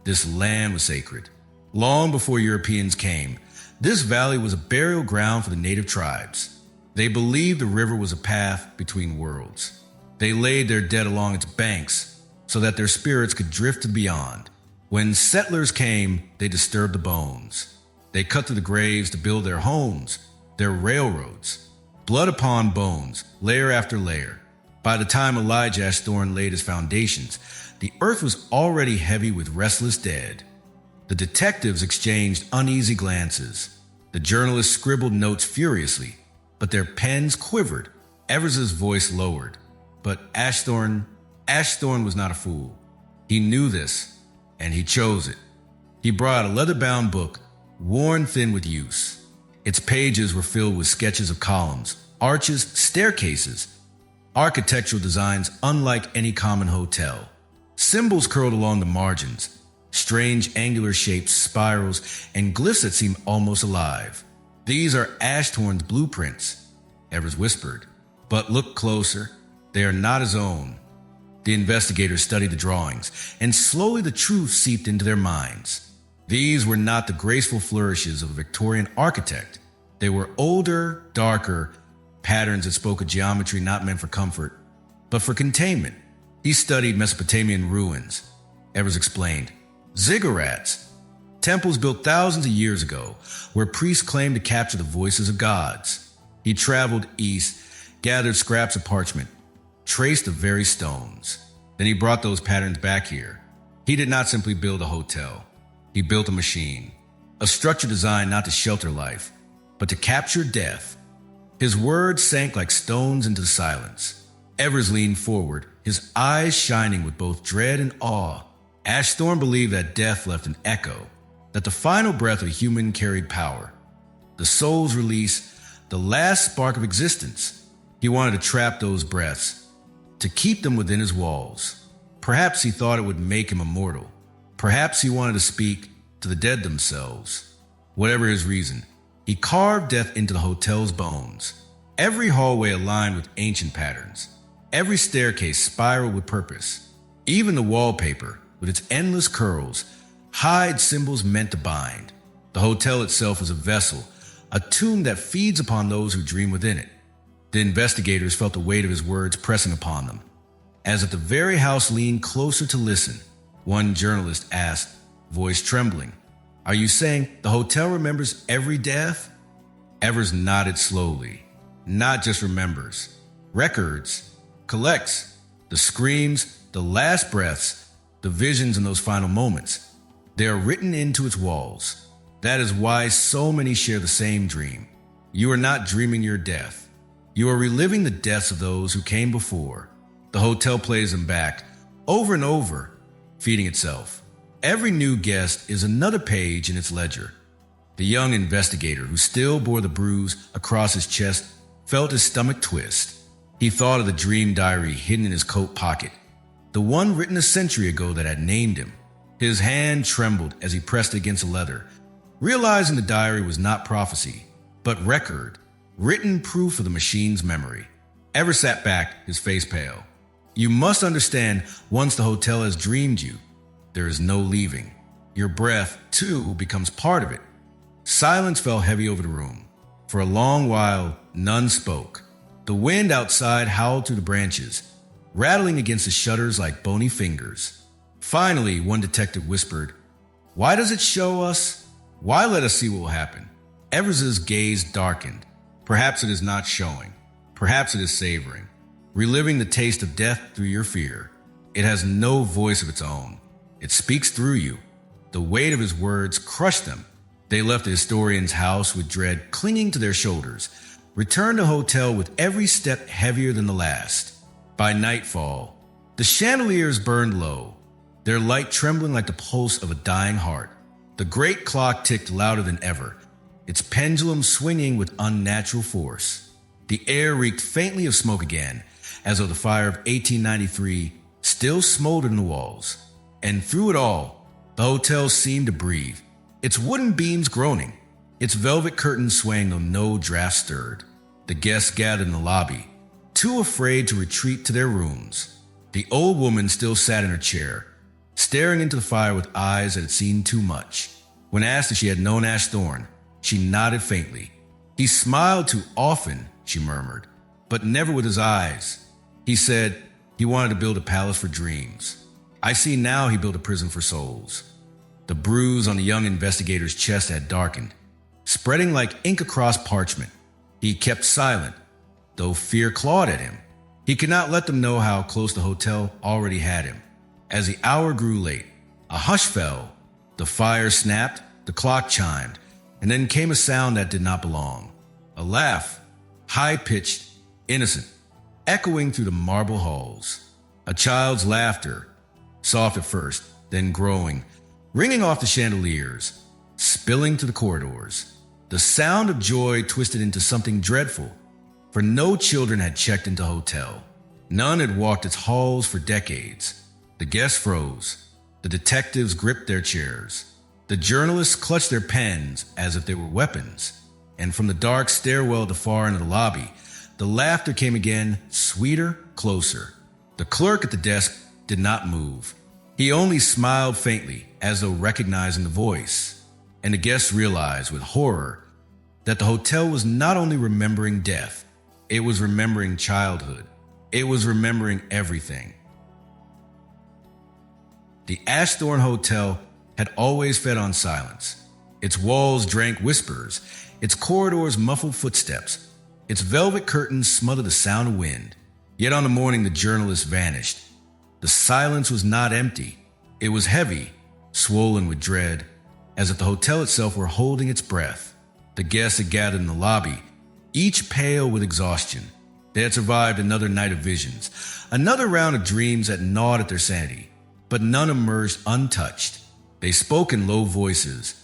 This land was sacred. Long before Europeans came, this valley was a burial ground for the native tribes. They believed the river was a path between worlds. They laid their dead along its banks so that their spirits could drift to beyond. When settlers came, they disturbed the bones. They cut through the graves to build their homes, their railroads. Blood upon bones, layer after layer. By the time Elijah Ashthorne laid his foundations, the earth was already heavy with restless dead. The detectives exchanged uneasy glances. The journalists scribbled notes furiously, but their pens quivered. Evers's voice lowered. But Ashthorne was not a fool. He knew this, and he chose it. He brought a leather-bound book, worn thin with use. Its pages were filled with sketches of columns, arches, staircases, architectural designs unlike any common hotel. Symbols curled along the margins, strange angular shapes, spirals, and glyphs that seemed almost alive. "These are Ashthorne's blueprints," Evers whispered. "But look closer. They are not his own." The investigators studied the drawings, and slowly the truth seeped into their minds. These were not the graceful flourishes of a Victorian architect. They were older, darker, patterns that spoke a geometry not meant for comfort, but for containment. He studied Mesopotamian ruins, Evers explained. Ziggurats, temples built thousands of years ago, where priests claimed to capture the voices of gods. He traveled east, gathered scraps of parchment, traced the very stones. Then he brought those patterns back here. He did not simply build a hotel. He built a machine, a structure designed not to shelter life, but to capture death. His words sank like stones into the silence. Evers leaned forward, his eyes shining with both dread and awe. Ashthorne believed that death left an echo, that the final breath of a human carried power. The soul's release, the last spark of existence. He wanted to trap those breaths, to keep them within his walls, Perhaps he thought it would make him immortal. Perhaps he wanted to speak to the dead themselves. Whatever his reason, he carved death into the hotel's bones. Every hallway aligned with ancient patterns. Every staircase spiraled with purpose. Even the wallpaper, with its endless curls, hide symbols meant to bind. The hotel itself is a vessel, a tomb that feeds upon those who dream within it. The investigators felt the weight of his words pressing upon them. As if the very house leaned closer to listen, one journalist asked, voice trembling, "Are you saying the hotel remembers every death?" Evers nodded slowly. Not just remembers. Records. Collects. The screams, the last breaths, the visions in those final moments. They are written into its walls. That is why so many share the same dream. You are not dreaming your death. You are reliving the deaths of those who came before. The hotel plays them back, over and over, feeding itself. Every new guest is another page in its ledger. The young investigator, who still bore the bruise across his chest, felt his stomach twist. He thought of the dream diary hidden in his coat pocket, the one written a century ago that had named him. His hand trembled as he pressed it against the leather, realizing the diary was not prophecy, but record, written proof of the machine's memory. Evers sat back, his face pale. You must understand, once the hotel has dreamed you, there is no leaving. Your breath, too, becomes part of it. Silence fell heavy over the room. For a long while, none spoke. The wind outside howled through the branches, rattling against the shutters like bony fingers. Finally, one detective whispered, "Why does it show us? Why let us see what will happen?" Evers's gaze darkened. Perhaps it is not showing. Perhaps it is savoring, reliving the taste of death through your fear. It has no voice of its own. It speaks through you. The weight of his words crushed them. They left the historian's house with dread clinging to their shoulders, returned to the hotel with every step heavier than the last. By nightfall, the chandeliers burned low, their light trembling like the pulse of a dying heart. The great clock ticked louder than ever, its pendulum swinging with unnatural force. The air reeked faintly of smoke again, as though the fire of 1893 still smoldered in the walls. And through it all, the hotel seemed to breathe, its wooden beams groaning, its velvet curtains swaying though no draft stirred. The guests gathered in the lobby, too afraid to retreat to their rooms. The old woman still sat in her chair, staring into the fire with eyes that had seen too much. When asked if she had known Ash Thorne, she nodded faintly. "He smiled too often," she murmured, "but never with his eyes. He said he wanted to build a palace for dreams. I see now he built a prison for souls." The bruise on the young investigator's chest had darkened, spreading like ink across parchment. He kept silent, though fear clawed at him. He could not let them know how close the hotel already had him. As the hour grew late, a hush fell. The fire snapped, the clock chimed, and then came a sound that did not belong. A laugh, high-pitched, innocent, echoing through the marble halls. A child's laughter, soft at first, then growing, ringing off the chandeliers, spilling to the corridors. The sound of joy twisted into something dreadful, for no children had checked into the hotel. None had walked its halls for decades. The guests froze. The detectives gripped their chairs. The journalists clutched their pens as if they were weapons. And from the dark stairwell at the far end of the lobby, the laughter came again, sweeter, closer. The clerk at the desk did not move. He only smiled faintly, as though recognizing the voice. And the guests realized with horror that the hotel was not only remembering death, it was remembering childhood. It was remembering everything. The Ashthorne Hotel had always fed on silence. Its walls drank whispers, its corridors muffled footsteps, its velvet curtains smothered the sound of wind. Yet on the morning the journalist vanished, the silence was not empty. It was heavy, swollen with dread, as if the hotel itself were holding its breath. The guests had gathered in the lobby, each pale with exhaustion. They had survived another night of visions, another round of dreams that gnawed at their sanity, but none emerged untouched. They spoke in low voices,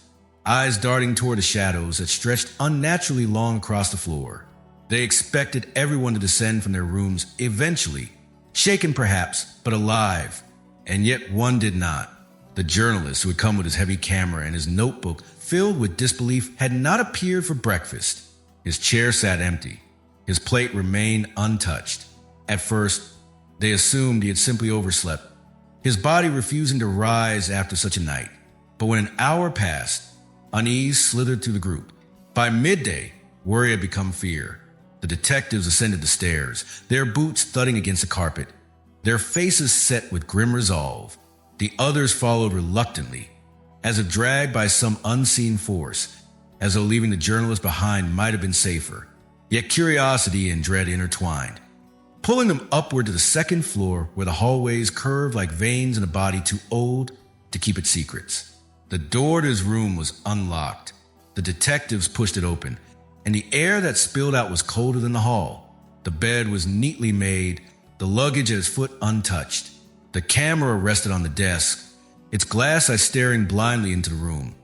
eyes darting toward the shadows that stretched unnaturally long across the floor. They expected everyone to descend from their rooms eventually, shaken perhaps, but alive. And yet one did not. The journalist, who had come with his heavy camera and his notebook filled with disbelief, had not appeared for breakfast. His chair sat empty. His plate remained untouched. At first, they assumed he had simply overslept, his body refusing to rise after such a night. But when an hour passed, unease slithered through the group. By midday, worry had become fear. The detectives ascended the stairs, their boots thudding against the carpet, their faces set with grim resolve. The others followed reluctantly, as if dragged by some unseen force, as though leaving the journalist behind might have been safer. Yet curiosity and dread intertwined, pulling them upward to the second floor where the hallways curved like veins in a body too old to keep its secrets. The door to his room was unlocked. The detectives pushed it open, and the air that spilled out was colder than the hall. The bed was neatly made, the luggage at his foot untouched. The camera rested on the desk, its glass eye staring blindly into the room,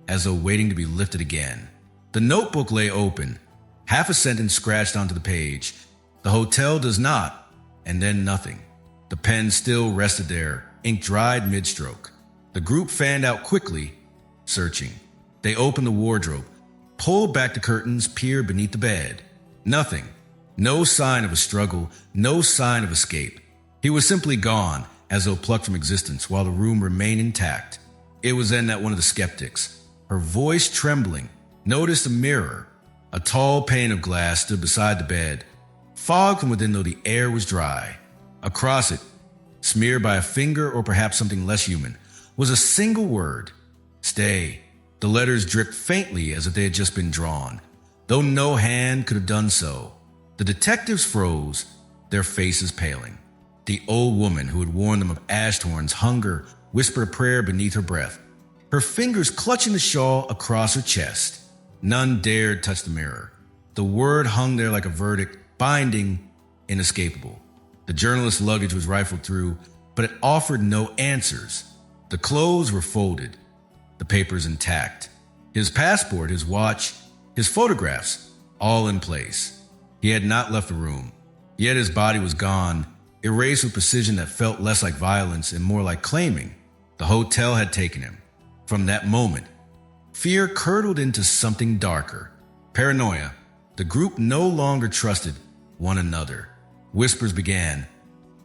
as though waiting to be lifted again. The notebook lay open, half a sentence scratched onto the page. The hotel does not, and then nothing. The pen still rested there, ink dried mid-stroke. The group fanned out quickly, searching. They opened the wardrobe, pulled back the curtains, peered beneath the bed. Nothing. No sign of a struggle, no sign of escape. He was simply gone, as though plucked from existence, while the room remained intact. It was then that one of the skeptics, her voice trembling, noticed a mirror. A tall pane of glass stood beside the bed, fogged from within though the air was dry. Across it, smeared by a finger or perhaps something less human, was a single word: stay. The letters dripped faintly as if they had just been drawn, though no hand could have done so. The detectives froze, their faces paling. The old woman who had warned them of Ashtorn's hunger whispered a prayer beneath her breath, her fingers clutching the shawl across her chest. None dared touch the mirror. The word hung there like a verdict, binding, inescapable. The journalist's luggage was rifled through, but it offered no answers. The clothes were folded, the papers intact. His passport, his watch, his photographs, all in place. He had not left the room, yet his body was gone, erased with precision that felt less like violence and more like claiming. The hotel had taken him. From that moment, fear curdled into something darker. Paranoia. The group no longer trusted one another. Whispers began.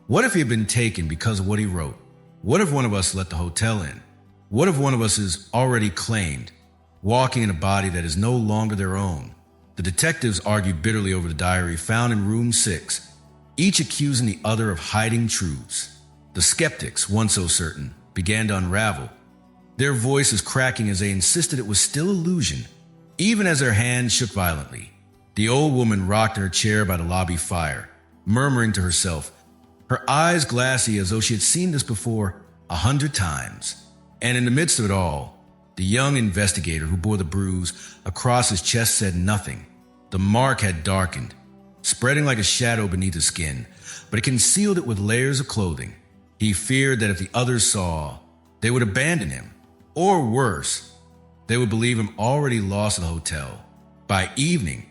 What if he had been taken because of what he wrote? What if one of us let the hotel in? What if one of us is already claimed, walking in a body that is no longer their own? The detectives argued bitterly over the diary found in room 6, each accusing the other of hiding truths. The skeptics, once so certain, began to unravel, their voices cracking as they insisted it was still illusion, even as their hands shook violently. The old woman rocked in her chair by the lobby fire, murmuring to herself, her eyes glassy as though she had seen this before 100 times. And in the midst of it all, the young investigator who bore the bruise across his chest said nothing. The mark had darkened, spreading like a shadow beneath his skin, but it concealed it with layers of clothing. He feared that if the others saw, they would abandon him. Or worse, they would believe him already lost at the hotel. By evening,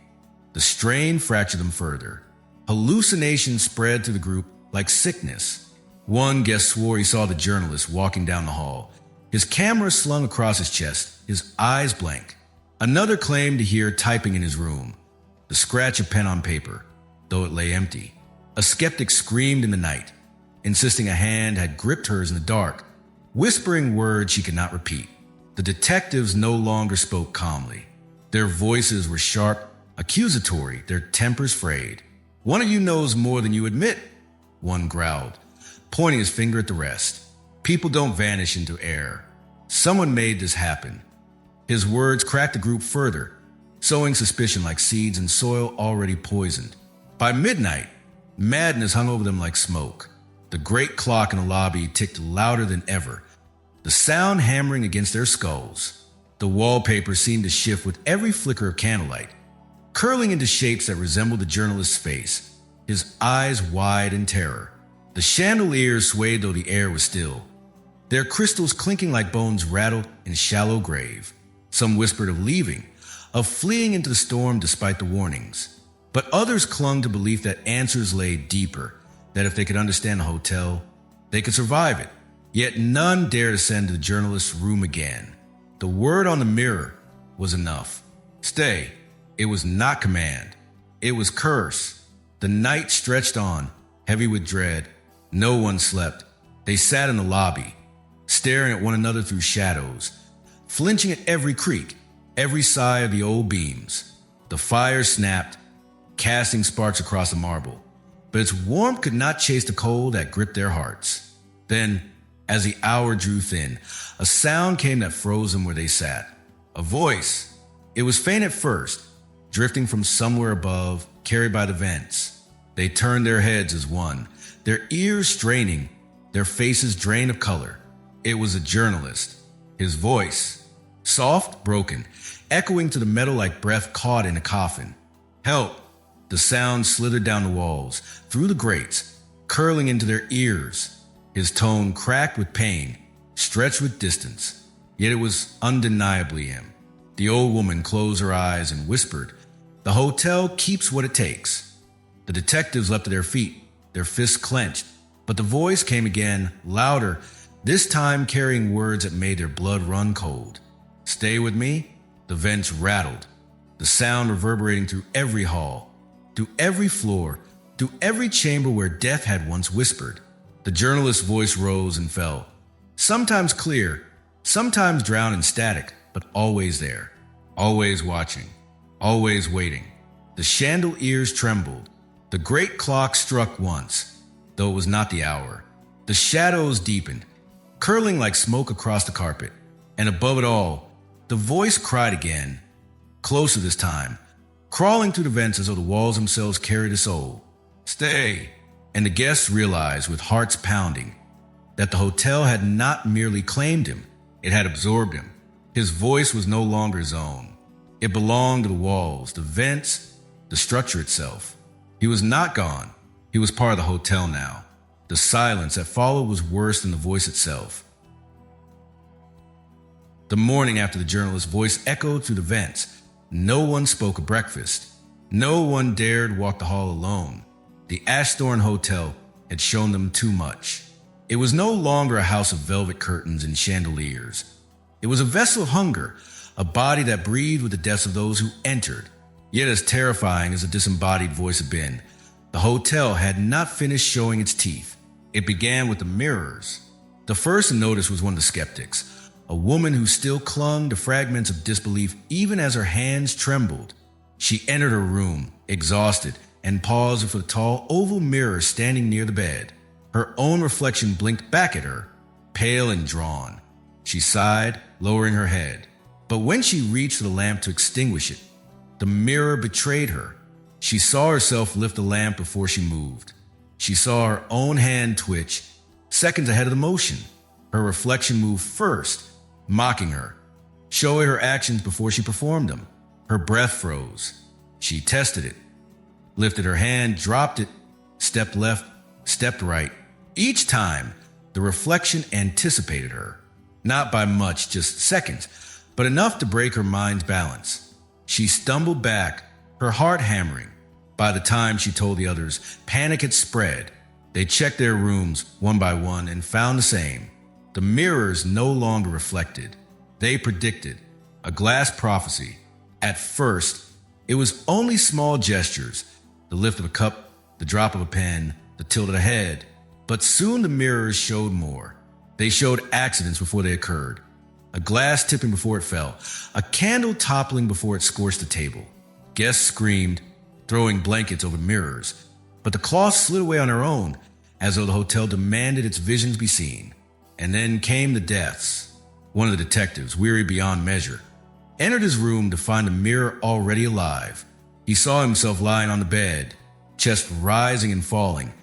the strain fractured them further. Hallucinations spread through the group like sickness. One guest swore he saw the journalist walking down the hall, his camera slung across his chest, his eyes blank. Another claimed to hear typing in his room, the scratch of pen on paper, though it lay empty. A skeptic screamed in the night, insisting a hand had gripped hers in the dark, whispering words she could not repeat. The detectives no longer spoke calmly. Their voices were sharp, accusatory, their tempers frayed. One of you knows more than you admit, one growled, pointing his finger at the rest. People don't vanish into air. Someone made this happen. His words cracked the group further, sowing suspicion like seeds in soil already poisoned. By midnight, madness hung over them like smoke. The great clock in the lobby ticked louder than ever, the sound hammering against their skulls. The wallpaper seemed to shift with every flicker of candlelight, curling into shapes that resembled the journalist's face, his eyes wide in terror. The chandeliers swayed though the air was still, their crystals clinking like bones rattled in shallow grave. Some whispered of leaving, of fleeing into the storm despite the warnings. But others clung to belief that answers lay deeper, that if they could understand the hotel, they could survive it. Yet none dared ascend to the journalist's room again. The word on the mirror was enough. Stay. It was not command. It was curse. The night stretched on, heavy with dread. No one slept. They sat in the lobby, staring at one another through shadows, flinching at every creak, every sigh of the old beams. The fire snapped, casting sparks across the marble, but its warmth could not chase the cold that gripped their hearts. Then, as the hour drew thin, a sound came that froze them where they sat. A voice. It was faint at first, drifting from somewhere above, carried by the vents. They turned their heads as one, their ears straining, their faces drained of color. It was a journalist. His voice, soft, broken, echoing to the metal like breath caught in a coffin. Help! The sound slithered down the walls, through the grates, curling into their ears. His tone cracked with pain, stretched with distance. Yet it was undeniably him. The old woman closed her eyes and whispered, "The hotel keeps what it takes." The detectives leapt to their feet, their fists clenched, but the voice came again, louder, this time carrying words that made their blood run cold. "Stay with me?" The vents rattled, the sound reverberating through every hall, through every floor, through every chamber where death had once whispered. The journalist's voice rose and fell, sometimes clear, sometimes drowned in static, but always there, always watching, always waiting. The chandeliers trembled. The great clock struck once, though it was not the hour. The shadows deepened, curling like smoke across the carpet. And above it all, the voice cried again, closer this time, crawling through the vents as though the walls themselves carried a soul. "Stay!" And the guests realized, with hearts pounding, that the hotel had not merely claimed him, it had absorbed him. His voice was no longer his own. It belonged to the walls, the vents, the structure itself. He was not gone. He was part of the hotel now. The silence that followed was worse than the voice itself. The morning after the journalist's voice echoed through the vents, no one spoke of breakfast. No one dared walk the hall alone. The Ashthorne Hotel had shown them too much. It was no longer a house of velvet curtains and chandeliers. It was a vessel of hunger, a body that breathed with the deaths of those who entered. Yet as terrifying as the disembodied voice had been, the hotel had not finished showing its teeth. It began with the mirrors. The first to notice was one of the skeptics, a woman who still clung to fragments of disbelief even as her hands trembled. She entered her room, exhausted, and paused before the tall oval mirror standing near the bed. Her own reflection blinked back at her, pale and drawn. She sighed, lowering her head. But when she reached for the lamp to extinguish it, the mirror betrayed her. She saw herself lift the lamp before she moved. She saw her own hand twitch, seconds ahead of the motion. Her reflection moved first, mocking her, showing her actions before she performed them. Her breath froze. She tested it, lifted her hand, dropped it, stepped left, stepped right. Each time, the reflection anticipated her. Not by much, just seconds, but enough to break her mind's balance. She stumbled back, her heart hammering. By the time she told the others, panic had spread. They checked their rooms one by one and found the same. The mirrors no longer reflected. They predicted. A glass prophecy. At first, it was only small gestures, the lift of a cup, the drop of a pen, the tilt of the head. But soon the mirrors showed more. They showed accidents before they occurred. A glass tipping before it fell, a candle toppling before it scorched the table. Guests screamed, throwing blankets over mirrors, but the cloth slid away on their own, as though the hotel demanded its visions be seen. And then came the deaths. One of the detectives, weary beyond measure, entered his room to find the mirror already alive. He saw himself lying on the bed, chest rising and falling,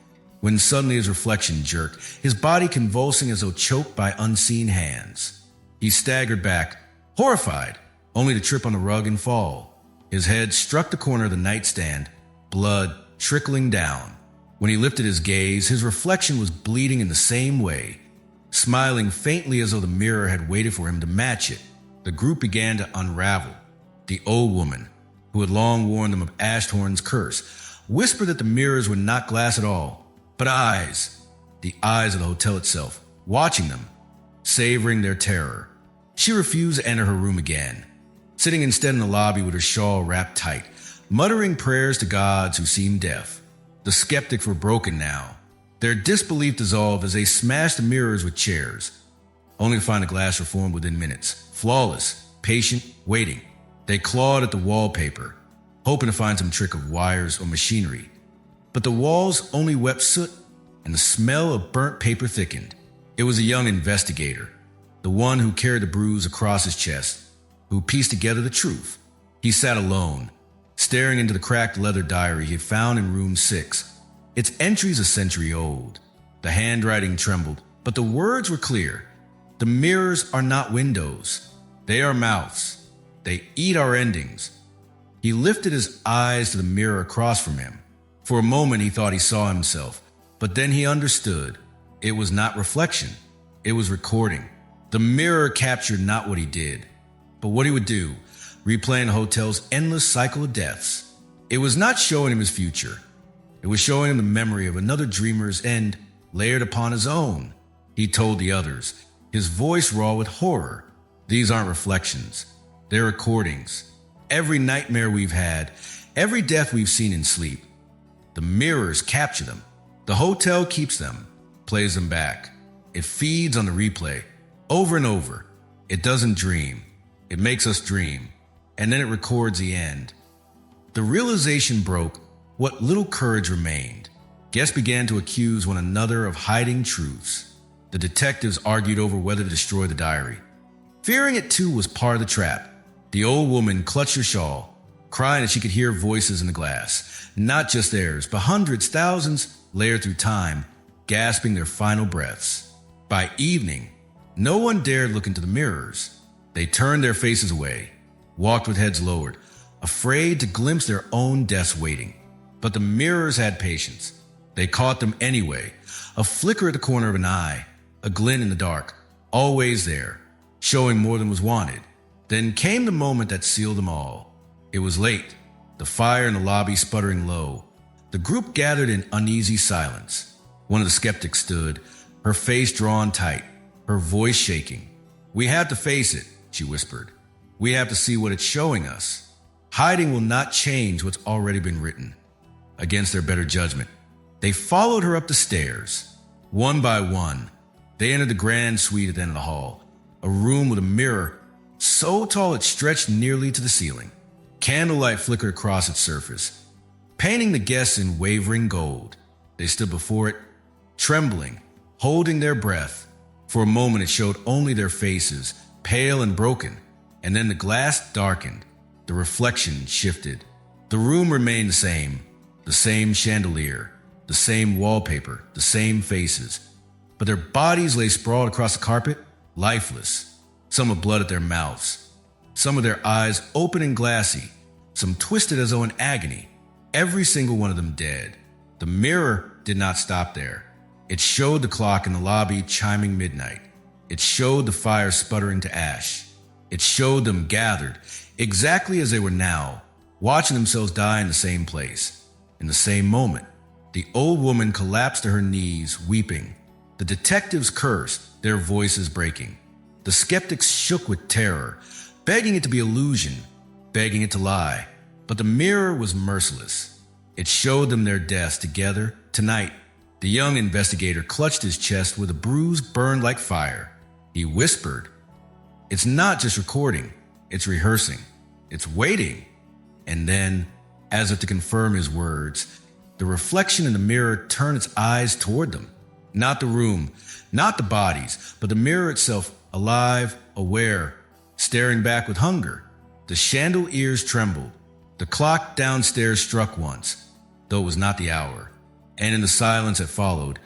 when suddenly his reflection jerked, his body convulsing as though choked by unseen hands. He staggered back, horrified, only to trip on the rug and fall. His head struck the corner of the nightstand, blood trickling down. When he lifted his gaze, his reflection was bleeding in the same way, smiling faintly as though the mirror had waited for him to match it. The group began to unravel. The old woman, who had long warned them of Ashthorne's curse, whispered that the mirrors were not glass at all, but eyes, the eyes of the hotel itself, watching them, savoring their terror. She refused to enter her room again, sitting instead in the lobby with her shawl wrapped tight, muttering prayers to gods who seemed deaf. The skeptics were broken now. Their disbelief dissolved as they smashed the mirrors with chairs, only to find the glass reformed within minutes. Flawless, patient, waiting. They clawed at the wallpaper, hoping to find some trick of wires or machinery. But the walls only wept soot, and the smell of burnt paper thickened. It was a young investigator, the one who carried the bruise across his chest, who pieced together the truth. He sat alone, staring into the cracked leather diary he had found in room 6. Its entries a century old. The handwriting trembled, but the words were clear. The mirrors are not windows. They are mouths. They eat our endings. He lifted his eyes to the mirror across from him. For a moment he thought he saw himself, but then he understood. It was not reflection. It was recording. The mirror captured not what he did, but what he would do, replaying the hotel's endless cycle of deaths. It was not showing him his future. It was showing him the memory of another dreamer's end layered upon his own. He told the others, his voice raw with horror. These aren't reflections. They're recordings. Every nightmare we've had, every death we've seen in sleep. The mirrors capture them. The hotel keeps them, plays them back. It feeds on the replay, over and over. It doesn't dream. It makes us dream. And then it records the end. The realization broke what little courage remained. Guests began to accuse one another of hiding truths. The detectives argued over whether to destroy the diary. Fearing it too was part of the trap. The old woman clutched her shawl, crying that she could hear voices in the glass. Not just theirs, but hundreds, thousands, layered through time, gasping their final breaths. By evening, no one dared look into the mirrors. They turned their faces away, walked with heads lowered, afraid to glimpse their own deaths waiting. But the mirrors had patience. They caught them anyway. A flicker at the corner of an eye, a glint in the dark, always there, showing more than was wanted. Then came the moment that sealed them all. It was late, the fire in the lobby sputtering low. The group gathered in uneasy silence. One of the skeptics stood, her face drawn tight, her voice shaking. "We have to face it," she whispered. "We have to see what it's showing us. Hiding will not change what's already been written." Against their better judgment, they followed her up the stairs. One by one, they entered the grand suite at the end of the hall, a room with a mirror so tall it stretched nearly to the ceiling. Candlelight flickered across its surface, painting the guests in wavering gold. They stood before it, trembling, holding their breath. For a moment it showed only their faces, pale and broken, and then the glass darkened. The reflection shifted. The room remained the same chandelier, the same wallpaper, the same faces. But their bodies lay sprawled across the carpet, lifeless, some with blood at their mouths, some with their eyes open and glassy, some twisted as though in agony, every single one of them dead. The mirror did not stop there. It showed the clock in the lobby chiming midnight. It showed the fire sputtering to ash. It showed them gathered, exactly as they were now, watching themselves die in the same place. In the same moment, the old woman collapsed to her knees, weeping. The detectives cursed, their voices breaking. The skeptics shook with terror, begging it to be illusion, begging it to lie. But the mirror was merciless. It showed them their deaths together tonight. The young investigator clutched his chest where the bruise burned like fire. He whispered, "It's not just recording, it's rehearsing, it's waiting." And then, as if to confirm his words, the reflection in the mirror turned its eyes toward them. Not the room, not the bodies, but the mirror itself, alive, aware, staring back with hunger. The chandeliers trembled. The clock downstairs struck once, though it was not the hour. And in the silence that followed,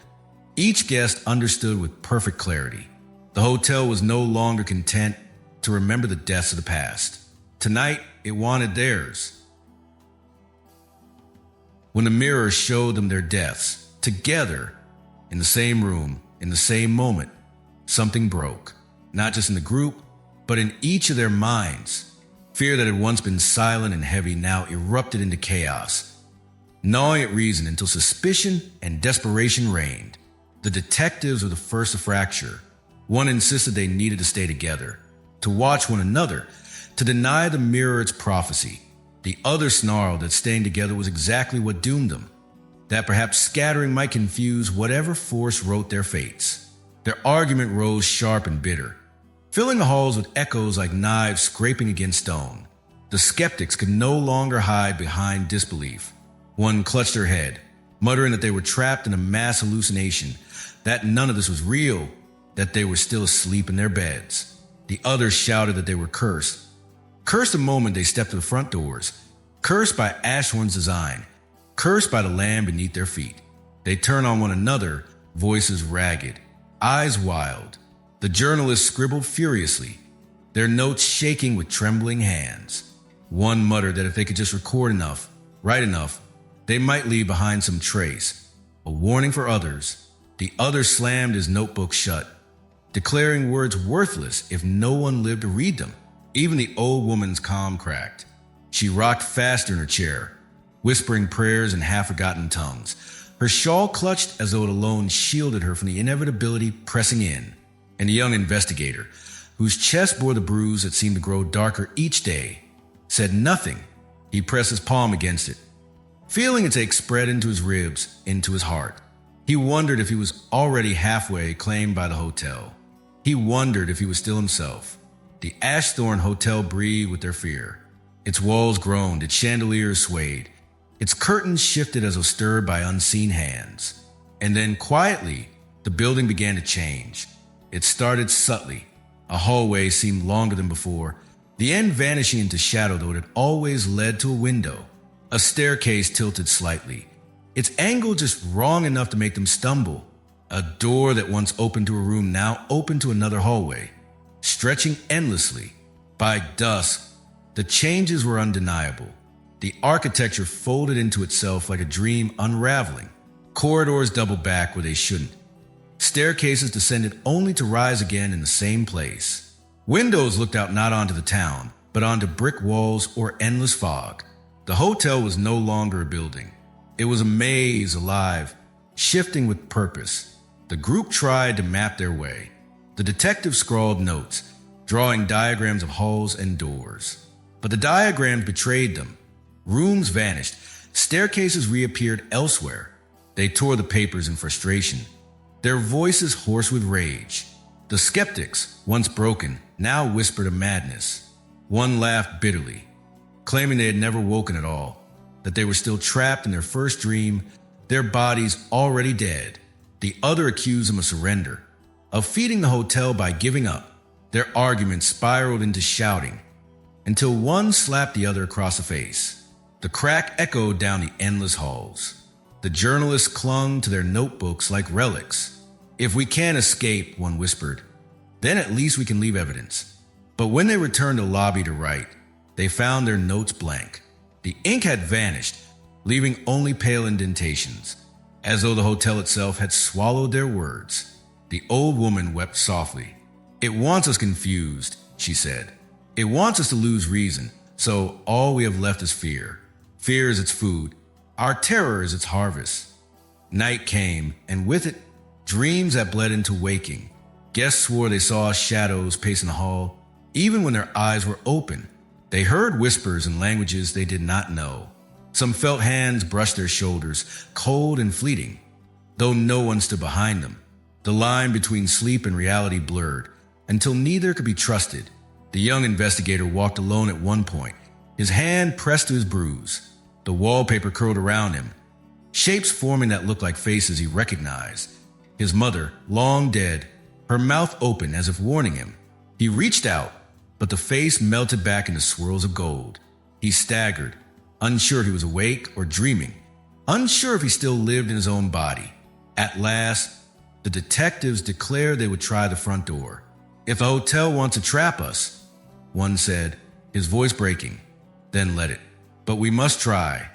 each guest understood with perfect clarity. The hotel was no longer content to remember the deaths of the past. Tonight, it wanted theirs. When the mirror showed them their deaths, together, in the same room, in the same moment, something broke. Not just in the group, but in each of their minds. Fear that had once been silent and heavy now erupted into chaos, gnawing at reason until suspicion and desperation reigned. The detectives were the first to fracture. One insisted they needed to stay together, to watch one another, to deny the mirror its prophecy. The other snarled that staying together was exactly what doomed them, that perhaps scattering might confuse whatever force wrote their fates. Their argument rose sharp and bitter, filling the halls with echoes like knives scraping against stone. The skeptics could no longer hide behind disbelief. One clutched her head, muttering that they were trapped in a mass hallucination, that none of this was real, that they were still asleep in their beds. The others shouted that they were cursed. Cursed the moment they stepped to the front doors, cursed by Ashwin's design, cursed by the land beneath their feet. They turned on one another, voices ragged, eyes wild. The journalists scribbled furiously, their notes shaking with trembling hands. One muttered that if they could just record enough, write enough, they might leave behind some trace, a warning for others. The other slammed his notebook shut, declaring words worthless if no one lived to read them. Even the old woman's calm cracked. She rocked faster in her chair, whispering prayers in half-forgotten tongues. Her shawl clutched as though it alone shielded her from the inevitability pressing in. And the young investigator, whose chest bore the bruise that seemed to grow darker each day, said nothing. He pressed his palm against it, feeling its ache spread into his ribs, into his heart. He wondered if he was already halfway claimed by the hotel. He wondered if he was still himself. The Ashthorne Hotel breathed with their fear. Its walls groaned, its chandeliers swayed, its curtains shifted as though stirred by unseen hands. And then, quietly, the building began to change. It started subtly. A hallway seemed longer than before, the end vanishing into shadow though it had always led to a window. A staircase tilted slightly, its angle just wrong enough to make them stumble. A door that once opened to a room now opened to another hallway, stretching endlessly. By dusk, the changes were undeniable. The architecture folded into itself like a dream unraveling. Corridors doubled back where they shouldn't. Staircases descended only to rise again in the same place. Windows looked out not onto the town, but onto brick walls or endless fog. The hotel was no longer a building. It was a maze alive, shifting with purpose. The group tried to map their way. The detective scrawled notes, drawing diagrams of halls and doors. But the diagrams betrayed them. Rooms vanished. Staircases reappeared elsewhere. They tore the papers in frustration, their voices hoarse with rage. The skeptics, once broken, now whispered of madness. One laughed bitterly, claiming they had never woken at all, that they were still trapped in their first dream, their bodies already dead. The other accused them of surrender, of feeding the hotel by giving up. Their argument spiraled into shouting, until one slapped the other across the face. The crack echoed down the endless halls. The journalists clung to their notebooks like relics. "If we can't escape," one whispered, "then at least we can leave evidence." But when they returned to the lobby to write, they found their notes blank. The ink had vanished, leaving only pale indentations, as though the hotel itself had swallowed their words. The old woman wept softly. "It wants us confused," she said. "It wants us to lose reason, so all we have left is fear. Fear is its food. Our terror is its harvest." Night came, and with it, dreams that bled into waking. Guests swore they saw shadows pacing the hall, even when their eyes were open. They heard whispers in languages they did not know. Some felt hands brush their shoulders, cold and fleeting, though no one stood behind them. The line between sleep and reality blurred, until neither could be trusted. The young investigator walked alone at one point, his hand pressed to his bruise. The wallpaper curled around him, shapes forming that looked like faces he recognized. His mother, long dead, her mouth open as if warning him. He reached out, but the face melted back into swirls of gold. He staggered, unsure if he was awake or dreaming, unsure if he still lived in his own body. At last, the detectives declared they would try the front door. "If the hotel wants to trap us," one said, his voice breaking, "then let it. But we must try."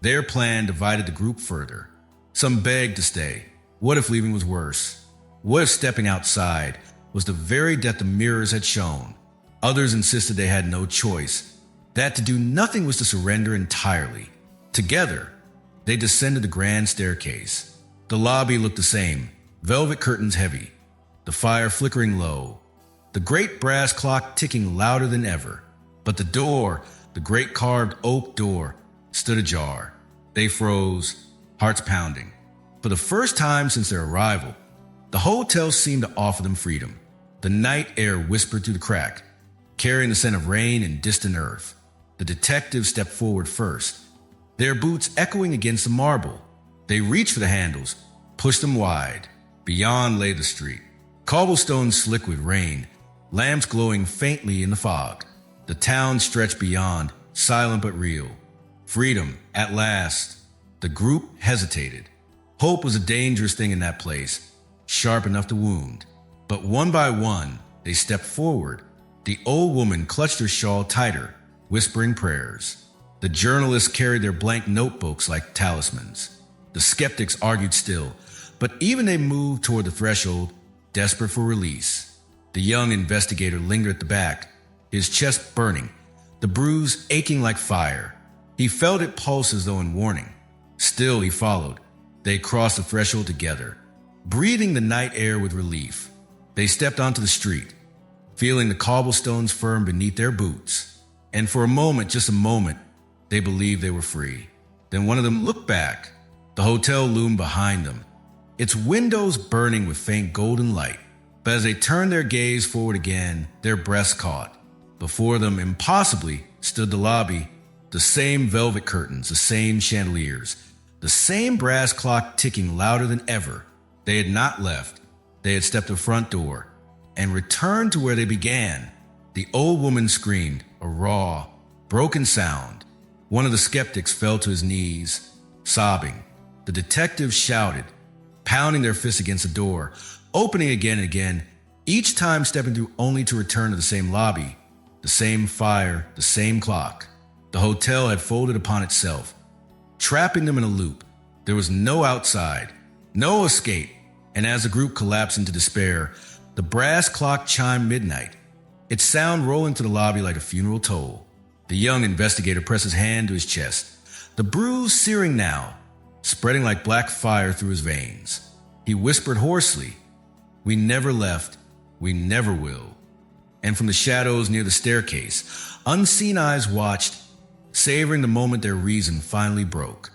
Their plan divided the group further. Some begged to stay. What if leaving was worse? What if stepping outside was the very death the mirrors had shown? Others insisted they had no choice, that to do nothing was to surrender entirely. Together, they descended the grand staircase. The lobby looked the same, velvet curtains heavy, the fire flickering low, the great brass clock ticking louder than ever. But the door, the great carved oak door, stood ajar. They froze, hearts pounding. For the first time since their arrival, the hotel seemed to offer them freedom. The night air whispered through the crack, carrying the scent of rain and distant earth. The detectives stepped forward first, their boots echoing against the marble. They reached for the handles, pushed them wide. Beyond lay the street, cobblestones slick with rain, lamps glowing faintly in the fog. The town stretched beyond, silent but real. Freedom, at last. The group hesitated. Hope was a dangerous thing in that place, sharp enough to wound. But one by one, they stepped forward. The old woman clutched her shawl tighter, whispering prayers. The journalists carried their blank notebooks like talismans. The skeptics argued still, but even they moved toward the threshold, desperate for release. The young investigator lingered at the back, his chest burning, the bruise aching like fire. He felt it pulse as though in warning. Still he followed. They crossed the threshold together, breathing the night air with relief. They stepped onto the street, feeling the cobblestones firm beneath their boots. And for a moment, just a moment, they believed they were free. Then one of them looked back. The hotel loomed behind them, its windows burning with faint golden light. But as they turned their gaze forward again, their breaths caught. Before them, impossibly, stood the lobby, the same velvet curtains, the same chandeliers, the same brass clock ticking louder than ever. They had not left. They had stepped to the front door and returned to where they began. The old woman screamed, a raw, broken sound. One of the skeptics fell to his knees, sobbing. The detectives shouted, pounding their fists against the door, opening again and again, each time stepping through only to return to the same lobby, the same fire, the same clock. The hotel had folded upon itself, trapping them in a loop. There was no outside, no escape, and as the group collapsed into despair, the brass clock chimed midnight, its sound rolling to the lobby like a funeral toll. The young investigator pressed his hand to his chest, the bruise searing now, spreading like black fire through his veins. He whispered hoarsely, "We never left, we never will." And from the shadows near the staircase, unseen eyes watched, savoring the moment their reason finally broke.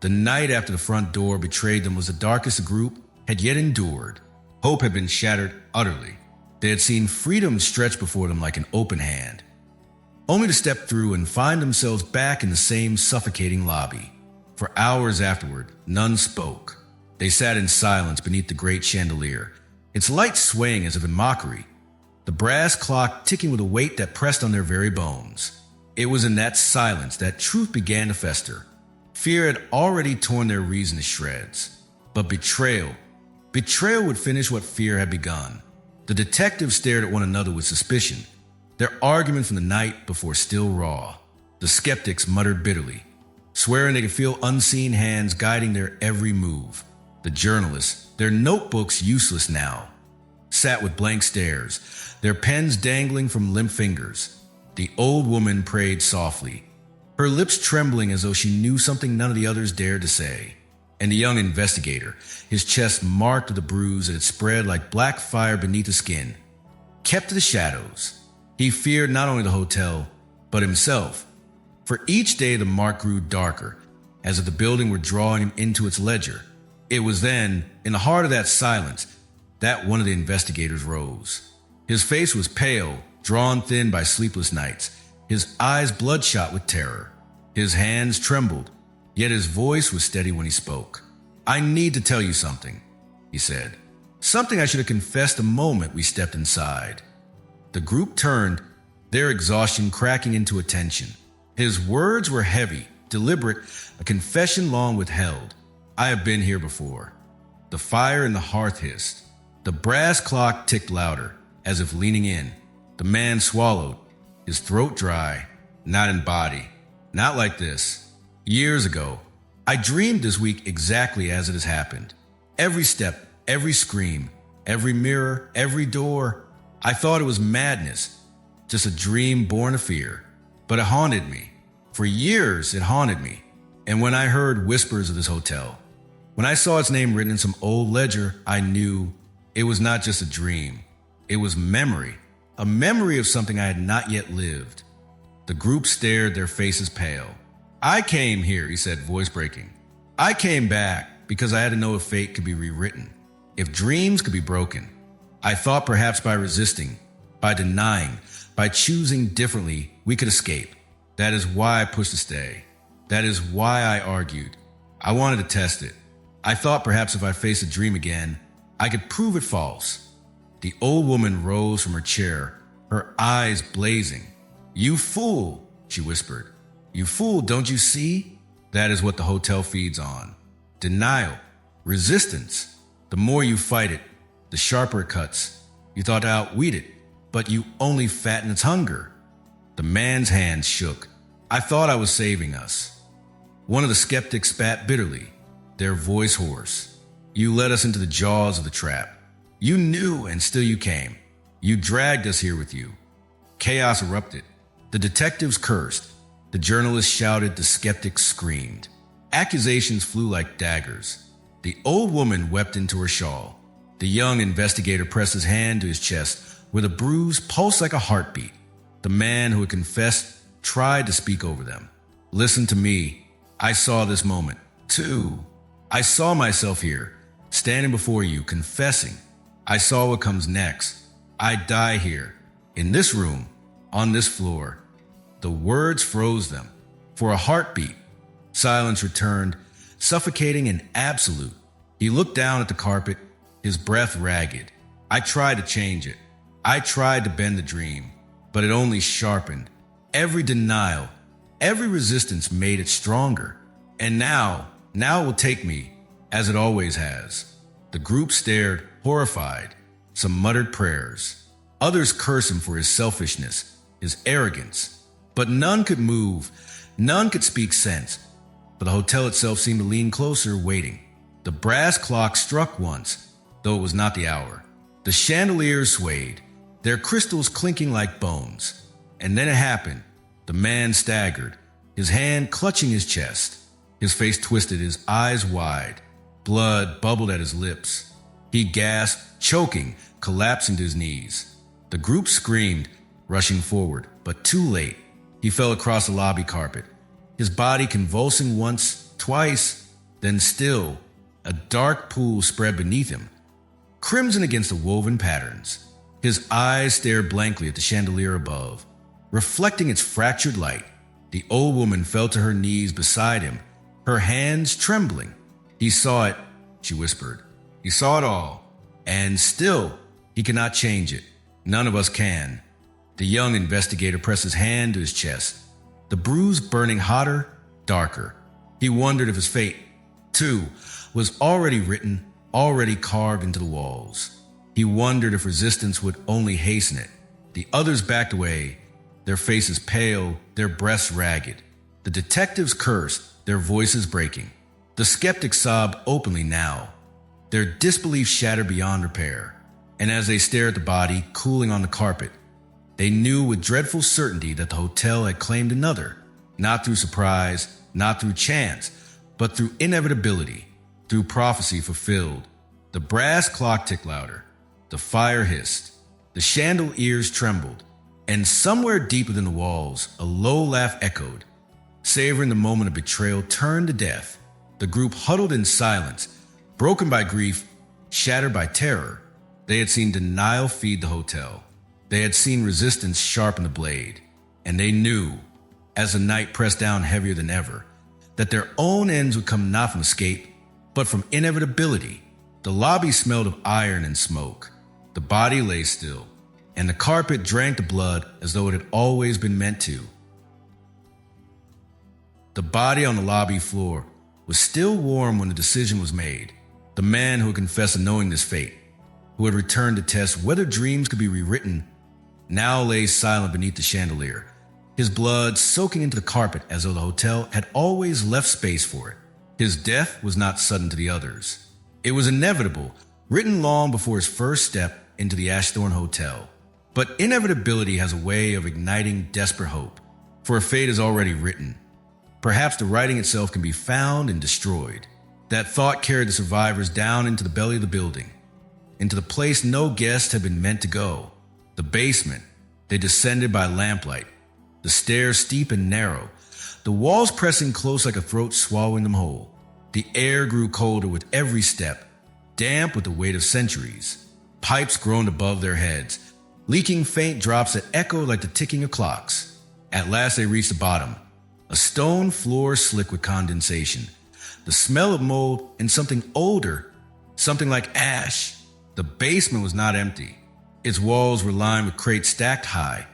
The night after the front door betrayed them was the darkest the group had yet endured. Hope had been shattered utterly. They had seen freedom stretch before them like an open hand, only to step through and find themselves back in the same suffocating lobby. For hours afterward, none spoke. They sat in silence beneath the great chandelier, its light swaying as if in mockery, the brass clock ticking with a weight that pressed on their very bones. It was in that silence that truth began to fester. Fear had already torn their reason to shreds. But betrayal would finish what fear had begun. The detectives stared at one another with suspicion, their argument from the night before still raw. The skeptics muttered bitterly, swearing they could feel unseen hands guiding their every move. The journalists, their notebooks useless now, sat with blank stares, their pens dangling from limp fingers. The old woman prayed softly, her lips trembling as though she knew something none of the others dared to say. And the young investigator, his chest marked with a bruise that had spread like black fire beneath the skin, kept to the shadows. He feared not only the hotel, but himself. For each day the mark grew darker, as if the building were drawing him into its ledger. It was then, in the heart of that silence, that one of the investigators rose. His face was pale, drawn thin by sleepless nights, his eyes bloodshot with terror. His hands trembled, yet his voice was steady when he spoke. "I need to tell you something," he said. "Something I should have confessed the moment we stepped inside." The group turned, their exhaustion cracking into attention. His words were heavy, deliberate, a confession long withheld. "I have been here before." The fire in the hearth hissed. The brass clock ticked louder, as if leaning in. The man swallowed, his throat dry. "Not in body. Not like this. Years ago, I dreamed this week exactly as it has happened. Every step, every scream, every mirror, every door. I thought it was madness, just a dream born of fear. But it haunted me. For years, it haunted me. And when I heard whispers of this hotel, When I saw its name written in some old ledger, I knew it was not just a dream. It was memory, a memory of something I had not yet lived. The group stared, their faces pale. I came here, he said, voice breaking. I came back because I had to know if fate could be rewritten, if dreams could be broken. I thought perhaps by resisting, by denying, by choosing differently, we could escape. That is why I pushed to stay. That is why I argued. I wanted to test it. I thought perhaps if I faced a dream again, I could prove it false. The old woman rose from her chair, her eyes blazing. You fool, she whispered. You fool, don't you see? That is what the hotel feeds on. Denial, resistance. The more you fight it, the sharper it cuts. You thought to outweed it, but you only fatten its hunger. The man's hands shook. I thought I was saving us. One of the skeptics spat bitterly, their voice hoarse. You led us into the jaws of the trap. You knew, and still you came. You dragged us here with you. Chaos erupted. The detectives cursed. The journalists shouted. The skeptics screamed. Accusations flew like daggers. The old woman wept into her shawl. The young investigator pressed his hand to his chest, where the bruise pulsed like a heartbeat. The man who had confessed tried to speak over them. Listen to me. I saw this moment, too. I saw myself here, standing before you, confessing. I saw what comes next. I die here, in this room, on this floor. The words froze them. For a heartbeat, silence returned, suffocating and absolute. He looked down at the carpet, his breath ragged. I tried to change it. I tried to bend the dream, but it only sharpened. Every denial, every resistance made it stronger. And now it will take me, as it always has. The group stared, horrified. Some muttered prayers. Others cursed him for his selfishness, his arrogance. But none could move, none could speak sense. But the hotel itself seemed to lean closer, waiting. The brass clock struck once, though it was not the hour. The chandeliers swayed, their crystals clinking like bones. And then it happened. The man staggered, his hand clutching his chest. His face twisted, his eyes wide. Blood bubbled at his lips. He gasped, choking, collapsing to his knees. The group screamed, rushing forward, but too late. He fell across the lobby carpet, his body convulsing once, twice, then still. A dark pool spread beneath him, crimson against the woven patterns. His eyes stared blankly at the chandelier above, reflecting its fractured light. The old woman fell to her knees beside him, her hands trembling. He saw it, she whispered. He saw it all, and still, he cannot change it. None of us can. The young investigator pressed his hand to his chest, the bruise burning hotter, darker. He wondered if his fate, too, was already written, already carved into the walls. He wondered if resistance would only hasten it. The others backed away, their faces pale, their breaths ragged. The detectives cursed, their voices breaking. The skeptics sobbed openly now, their disbelief shattered beyond repair. And as they stared at the body cooling on the carpet, they knew with dreadful certainty that the hotel had claimed another, not through surprise, not through chance, but through inevitability, through prophecy fulfilled. The brass clock ticked louder, the fire hissed, the chandeliers trembled, and somewhere deep within the walls, a low laugh echoed. Savoring the moment of betrayal turned to death, the group huddled in silence, broken by grief, shattered by terror. They had seen denial feed the hotel. They had seen resistance sharpen the blade. And they knew, as the night pressed down heavier than ever, that their own ends would come not from escape, but from inevitability. The lobby smelled of iron and smoke. The body lay still, and the carpet drank the blood as though it had always been meant to. The body on the lobby floor was still warm when the decision was made. The man who had confessed to knowing this fate, who had returned to test whether dreams could be rewritten, now lay silent beneath the chandelier, his blood soaking into the carpet as though the hotel had always left space for it. His death was not sudden to the others. It was inevitable, written long before his first step into the Ashthorne Hotel. But inevitability has a way of igniting desperate hope, for a fate is already written. Perhaps the writing itself can be found and destroyed. That thought carried the survivors down into the belly of the building, into the place no guest had been meant to go, the basement. They descended by lamplight, the stairs steep and narrow, the walls pressing close like a throat swallowing them whole. The air grew colder with every step, damp with the weight of centuries. Pipes groaned above their heads, leaking faint drops that echoed like the ticking of clocks. At last they reached the bottom, a stone floor slick with condensation, the smell of mold and something older, something like ash. The basement was not empty. Its walls were lined with crates stacked high.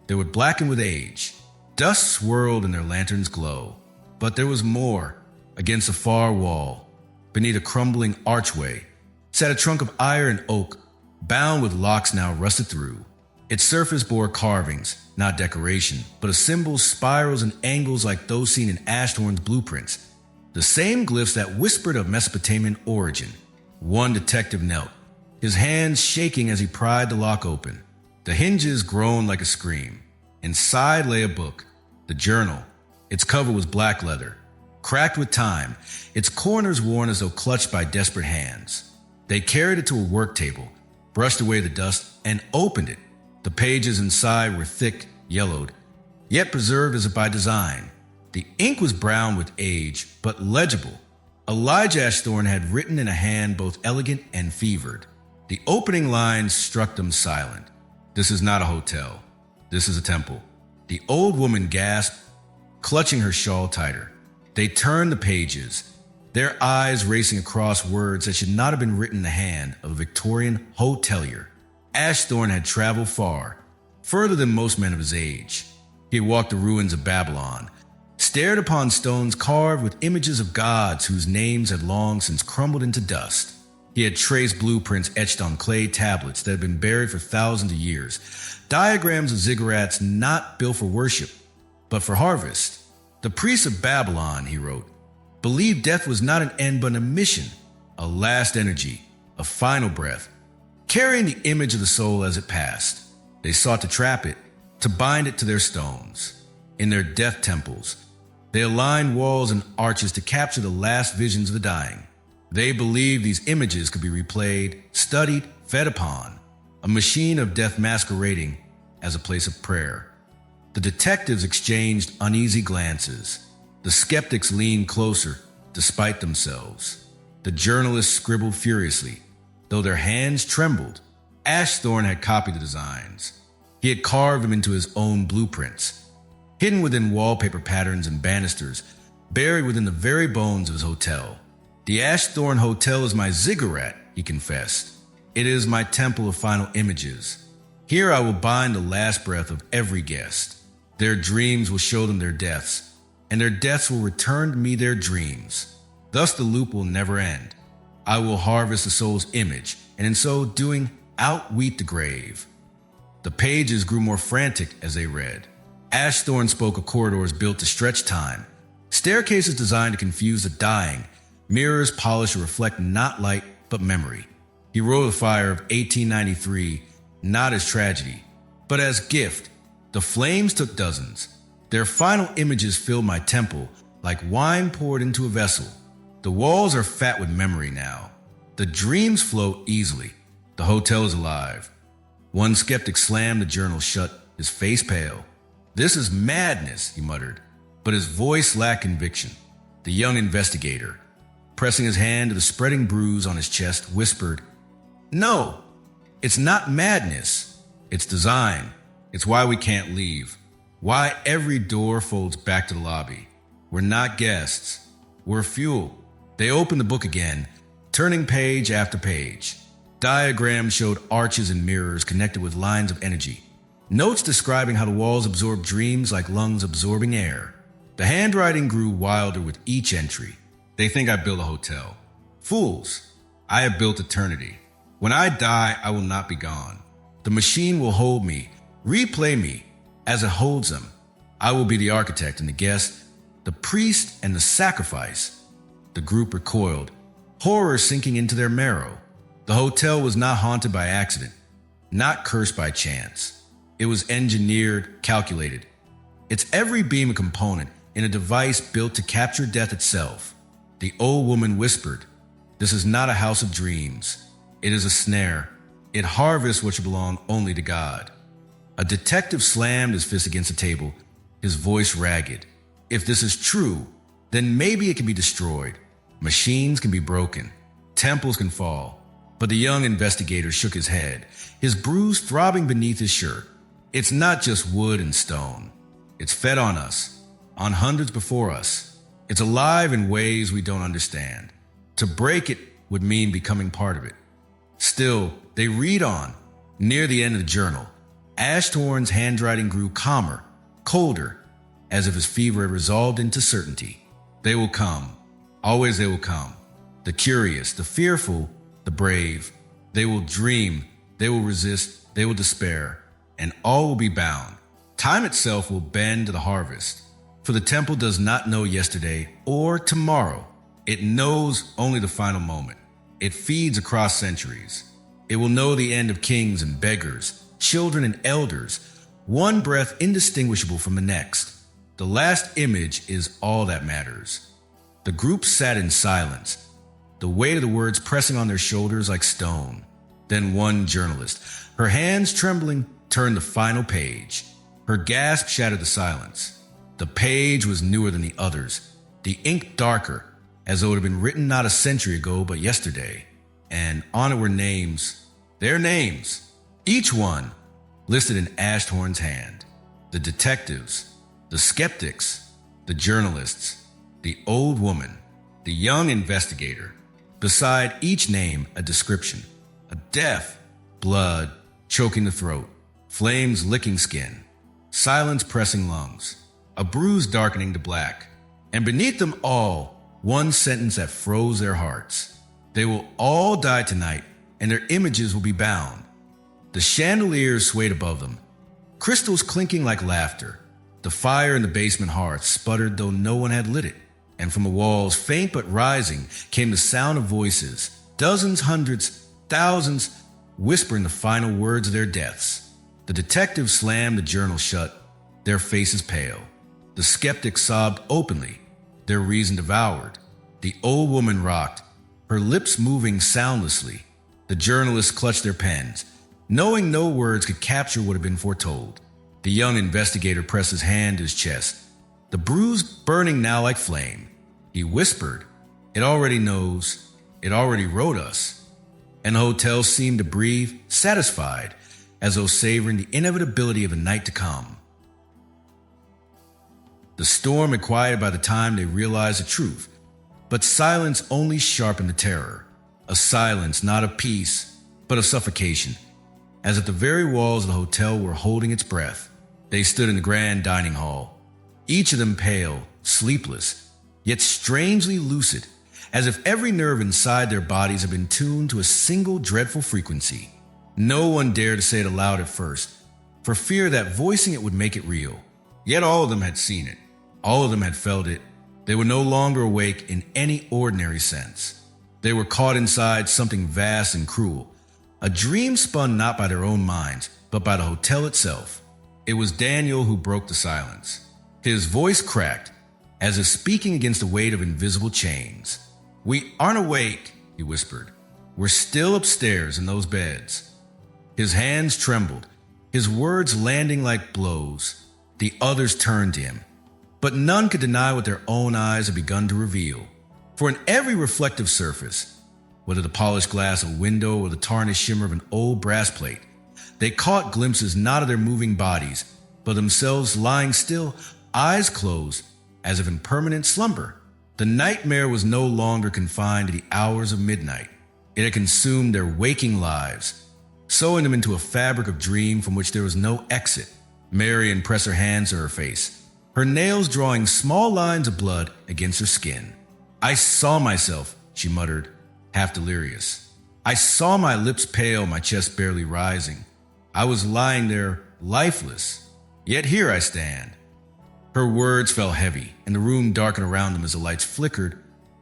They were blackened with age. Dust swirled in their lanterns' glow. But there was more. Against a far wall, beneath a crumbling archway, sat a trunk of iron oak, bound with locks now rusted through. Its surface bore carvings, not decoration, but a symbols, spirals, and angles like those seen in Ashthorn's blueprints. The same glyphs that whispered of Mesopotamian origin. One detective knelt, his hands shaking as he pried the lock open. The hinges groaned like a scream. Inside lay a book, the journal. Its cover was black leather, cracked with time, its corners worn as though clutched by desperate hands. They carried it to a work table, brushed away the dust, and opened it. The pages inside were thick, yellowed, yet preserved as if by design. The ink was brown with age, but legible. Elijah Ashthorn had written in a hand both elegant and fevered. The opening lines struck them silent. "This is not a hotel. This is a temple." The old woman gasped, clutching her shawl tighter. They turned the pages, their eyes racing across words that should not have been written in the hand of a Victorian hotelier. Ashthorn had traveled far, further than most men of his age. He had walked the ruins of Babylon, stared upon stones carved with images of gods whose names had long since crumbled into dust. He had traced blueprints etched on clay tablets that had been buried for thousands of years, diagrams of ziggurats not built for worship, but for harvest. The priests of Babylon, he wrote, believed death was not an end but a mission, a last energy, a final breath, carrying the image of the soul as it passed. They sought to trap it, to bind it to their stones. In their death temples, they aligned walls and arches to capture the last visions of the dying. They believed these images could be replayed, studied, fed upon, a machine of death masquerading as a place of prayer. The detectives exchanged uneasy glances. The skeptics leaned closer, despite themselves. The journalists scribbled furiously, though their hands trembled. Ashthorn had copied the designs. He had carved them into his own blueprints, hidden within wallpaper patterns and banisters, buried within the very bones of his hotel. "The Ashthorn Hotel is my ziggurat," he confessed. "It is my temple of final images. Here I will bind the last breath of every guest. Their dreams will show them their deaths, and their deaths will return to me their dreams. Thus the loop will never end. I will harvest the soul's image, and in so doing, outweep the grave." The pages grew more frantic as they read. Ashthorn spoke of corridors built to stretch time, staircases designed to confuse the dying, mirrors polished to reflect not light but memory. He wrote of the fire of 1893 not as tragedy, but as gift. The flames took dozens. Their final images filled my temple like wine poured into a vessel. The walls are fat with memory now. The dreams flow easily. The hotel is alive. One skeptic slammed the journal shut, his face pale. "This is madness," he muttered, but his voice lacked conviction. The young investigator, pressing his hand to the spreading bruise on his chest, whispered, "No, it's not madness. It's design. It's why we can't leave. Why every door folds back to the lobby. We're not guests. We're fuel." They opened the book again, turning page after page. Diagrams showed arches and mirrors connected with lines of energy. Notes describing how the walls absorb dreams like lungs absorbing air. The handwriting grew wilder with each entry. "They think I built a hotel. Fools. I have built eternity. When I die, I will not be gone. The machine will hold me, replay me, as it holds them. I will be the architect and the guest, the priest and the sacrifice." The group recoiled, horror sinking into their marrow. The hotel was not haunted by accident, not cursed by chance. It was engineered, calculated. Its every beam a component in a device built to capture death itself. The old woman whispered, "This is not a house of dreams. It is a snare. It harvests what should belong only to God." A detective slammed his fist against the table, his voice ragged. "If this is true, then maybe it can be destroyed. Machines can be broken. Temples can fall." But the young investigator shook his head, his bruise throbbing beneath his shirt. "It's not just wood and stone. It's fed on us, on hundreds before us. It's alive in ways we don't understand. To break it would mean becoming part of it." Still, they read on. Near the end of the journal, Ashtorn's handwriting grew calmer, colder, as if his fever had resolved into certainty. "They will come. Always they will come. The curious, the fearful, the brave. They will dream, they will resist, they will despair, and all will be bound. Time itself will bend to the harvest. For the temple does not know yesterday or tomorrow. It knows only the final moment. It feeds across centuries. It will know the end of kings and beggars, children and elders, one breath indistinguishable from the next. The last image is all that matters." The group sat in silence, the weight of the words pressing on their shoulders like stone. Then one journalist, her hands trembling, turned the final page. Her gasp shattered the silence. The page was newer than the others, the ink darker, as though it had been written not a century ago but yesterday. And on it were names, their names, each one listed in Ashtorn's hand. The detectives, the skeptics, the journalists, the old woman, the young investigator. Beside each name, a description. A death, blood choking the throat, flames licking skin, silence pressing lungs, a bruise darkening to black. And beneath them all, one sentence that froze their hearts. They will all die tonight, and their images will be bound. The chandeliers swayed above them, crystals clinking like laughter. The fire in the basement hearth sputtered though no one had lit it. And from the walls, faint but rising, came the sound of voices, dozens, hundreds, thousands, whispering the final words of their deaths. The detectives slammed the journal shut, their faces pale. The skeptics sobbed openly, their reason devoured. The old woman rocked, her lips moving soundlessly. The journalists clutched their pens, knowing no words could capture what had been foretold. The young investigator pressed his hand to his chest, the bruise burning now like flame. He whispered, "It already knows, it already wrote us." And the hotel seemed to breathe, satisfied, as though savoring the inevitability of the night to come. The storm had quieted by the time they realized the truth, but silence only sharpened the terror. A silence not of peace, but of suffocation, as if the very walls of the hotel were holding its breath. They stood in the grand dining hall, each of them pale, sleepless, yet strangely lucid, as if every nerve inside their bodies had been tuned to a single dreadful frequency. No one dared to say it aloud at first, for fear that voicing it would make it real. Yet all of them had seen it. All of them had felt it. They were no longer awake in any ordinary sense. They were caught inside something vast and cruel, a dream spun not by their own minds, but by the hotel itself. It was Daniel who broke the silence. His voice cracked, as if speaking against the weight of invisible chains. "We aren't awake," he whispered. "We're still upstairs in those beds." His hands trembled, his words landing like blows. The others turned to him, but none could deny what their own eyes had begun to reveal. For in every reflective surface, whether the polished glass of a window or the tarnished shimmer of an old brass plate, they caught glimpses not of their moving bodies, but themselves lying still, eyes closed, as if in permanent slumber. The nightmare was no longer confined to the hours of midnight. It had consumed their waking lives, sewing them into a fabric of dream from which there was no exit. Marian pressed her hands to her face, her nails drawing small lines of blood against her skin. "I saw myself," she muttered, half delirious. "I saw my lips pale, my chest barely rising. I was lying there, lifeless. Yet here I stand." Her words fell heavy, and the room darkened around them as the lights flickered,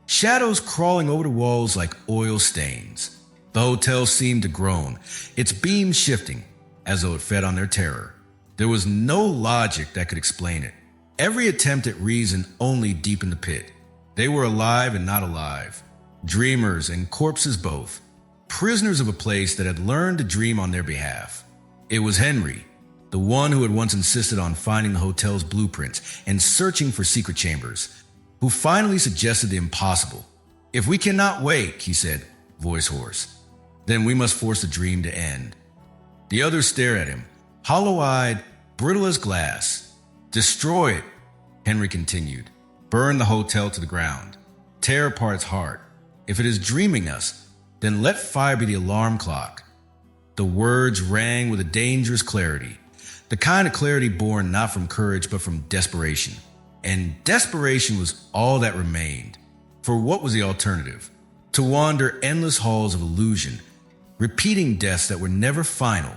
shadows crawling over the walls like oil stains. The hotel seemed to groan, its beams shifting, as though it fed on their terror. There was no logic that could explain it. Every attempt at reason only deepened the pit. They were alive and not alive, dreamers and corpses both, prisoners of a place that had learned to dream on their behalf. It was Henry, the one who had once insisted on finding the hotel's blueprints and searching for secret chambers, who finally suggested the impossible. "If we cannot wake," he said, voice hoarse, "then we must force the dream to end." The others stared at him, hollow-eyed, brittle as glass. "Destroy it," Henry continued. "Burn the hotel to the ground. Tear apart its heart. If it is dreaming us, then let fire be the alarm clock." The words rang with a dangerous clarity, the kind of clarity born not from courage but from desperation. And desperation was all that remained. For what was the alternative? To wander endless halls of illusion, repeating deaths that were never final,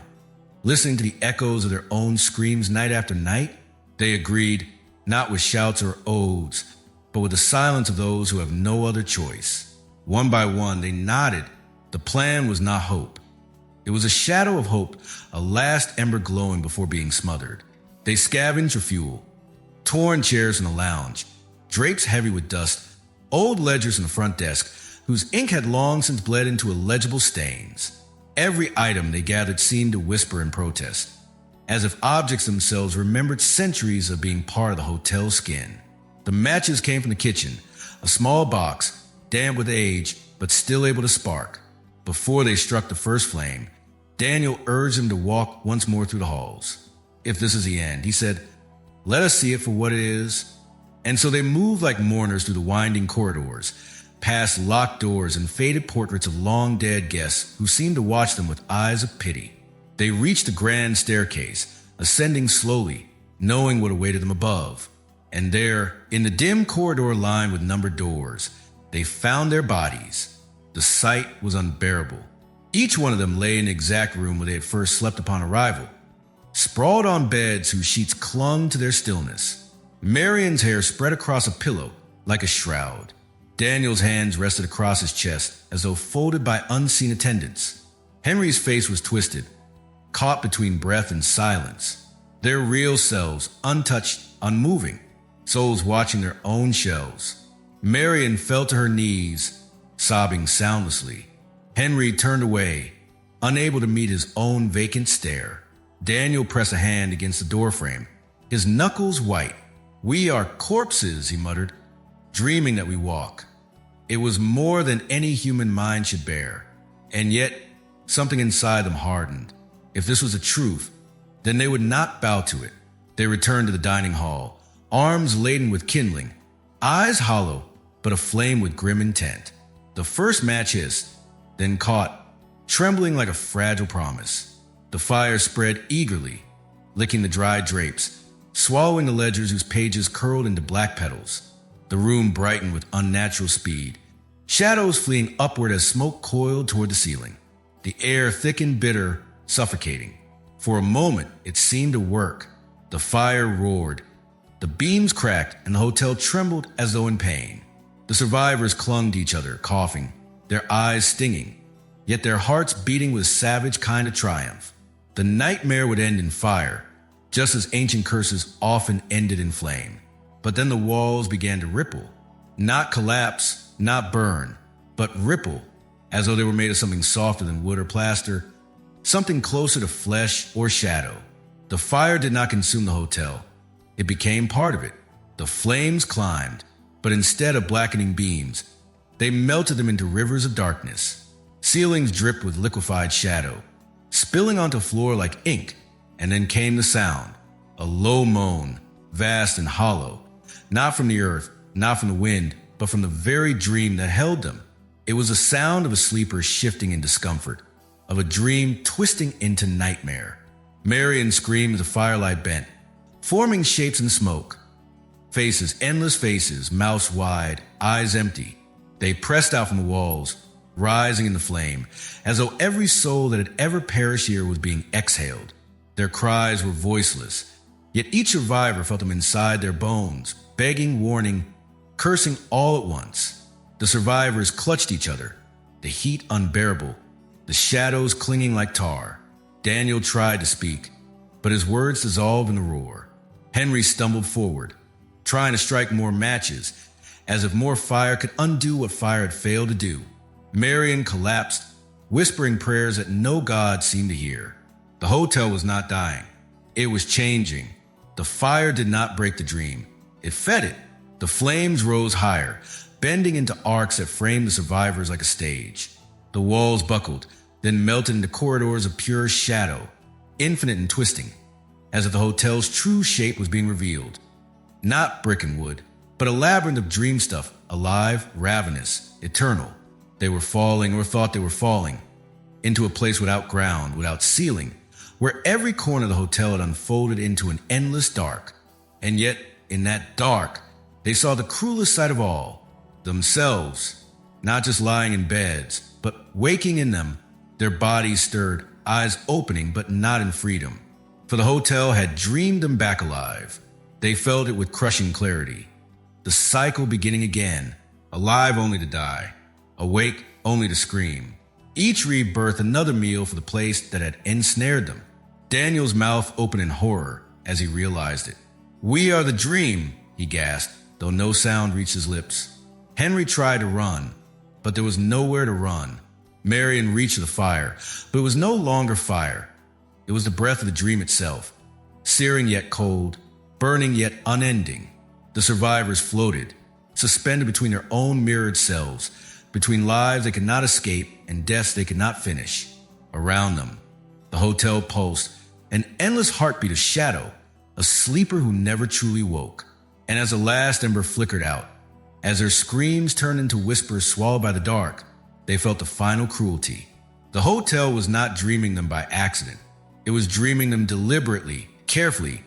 listening to the echoes of their own screams night after night? They agreed, not with shouts or oaths, but with the silence of those who have no other choice. One by one, they nodded. The plan was not hope. It was a shadow of hope, a last ember glowing before being smothered. They scavenged for fuel. Torn chairs in the lounge, drapes heavy with dust, old ledgers in the front desk, whose ink had long since bled into illegible stains. Every item they gathered seemed to whisper in protest, as if objects themselves remembered centuries of being part of the hotel's skin. The matches came from the kitchen, a small box, damp with age, but still able to spark. Before they struck the first flame, Daniel urged them to walk once more through the halls. "If this is the end," he said, "let us see it for what it is." And so they moved like mourners through the winding corridors, past locked doors and faded portraits of long-dead guests who seemed to watch them with eyes of pity. They reached the grand staircase, ascending slowly, knowing what awaited them above. And there, in the dim corridor lined with numbered doors, they found their bodies. The sight was unbearable. Each one of them lay in the exact room where they had first slept upon arrival, sprawled on beds whose sheets clung to their stillness. Marion's hair spread across a pillow like a shroud. Daniel's hands rested across his chest as though folded by unseen attendants. Henry's face was twisted, caught between breath and silence. Their real selves, untouched, unmoving, souls watching their own shells. Marion fell to her knees, sobbing soundlessly. Henry turned away, unable to meet his own vacant stare. Daniel pressed a hand against the doorframe, his knuckles white. "We are corpses," he muttered, "dreaming that we walk." It was more than any human mind should bear, and yet something inside them hardened. If this was the truth, then they would not bow to it. They returned to the dining hall, arms laden with kindling, eyes hollow, but aflame with grim intent. The first match hissed, then caught, trembling like a fragile promise. The fire spread eagerly, licking the dried drapes, swallowing the ledgers whose pages curled into black petals. The room brightened with unnatural speed, shadows fleeing upward as smoke coiled toward the ceiling. The air thickened bitter, suffocating. For a moment, it seemed to work. The fire roared. The beams cracked, and the hotel trembled as though in pain. The survivors clung to each other, coughing, their eyes stinging, yet their hearts beating with savage kind of triumph. The nightmare would end in fire, just as ancient curses often ended in flame. But then the walls began to ripple. Not collapse, not burn, but ripple, as though they were made of something softer than wood or plaster, something closer to flesh or shadow. The fire did not consume the hotel. It became part of it. The flames climbed, but instead of blackening beams, they melted them into rivers of darkness. Ceilings dripped with liquefied shadow, spilling onto the floor like ink, and then came the sound, a low moan, vast and hollow, not from the earth, not from the wind, but from the very dream that held them. It was the sound of a sleeper shifting in discomfort, of a dream twisting into nightmare. Marion screamed as the firelight bent, forming shapes in smoke. Faces, endless faces, mouths wide, eyes empty. They pressed out from the walls, rising in the flame, as though every soul that had ever perished here was being exhaled. Their cries were voiceless, yet each survivor felt them inside their bones, begging, warning, cursing all at once. The survivors clutched each other, the heat unbearable, the shadows clinging like tar. Daniel tried to speak, but his words dissolved in the roar. Henry stumbled forward, trying to strike more matches, as if more fire could undo what fire had failed to do. Marion collapsed, whispering prayers that no god seemed to hear. The hotel was not dying. It was changing. The fire did not break the dream. It fed it. The flames rose higher, bending into arcs that framed the survivors like a stage. The walls buckled, then melted into corridors of pure shadow, infinite and twisting, as if the hotel's true shape was being revealed. Not brick and wood, but a labyrinth of dream stuff, alive, ravenous, eternal. They were falling, or thought they were falling, into a place without ground, without ceiling, where every corner of the hotel had unfolded into an endless dark. And yet, in that dark, they saw the cruelest sight of all, themselves, not just lying in beds, but waking in them, their bodies stirred, eyes opening but not in freedom. For the hotel had dreamed them back alive. They felt it with crushing clarity. The cycle beginning again, alive only to die, awake only to scream. Each rebirth another meal for the place that had ensnared them. Daniel's mouth opened in horror as he realized it. "We are the dream," he gasped, though no sound reached his lips. Henry tried to run, but there was nowhere to run. Marion reached the fire, but it was no longer fire. It was the breath of the dream itself, searing yet cold, burning yet unending. The survivors floated, suspended between their own mirrored selves, between lives they could not escape and deaths they could not finish. Around them, the hotel pulsed, an endless heartbeat of shadow, a sleeper who never truly woke. And as the last ember flickered out, as their screams turned into whispers swallowed by the dark, they felt the final cruelty. The hotel was not dreaming them by accident. It was dreaming them deliberately, carefully,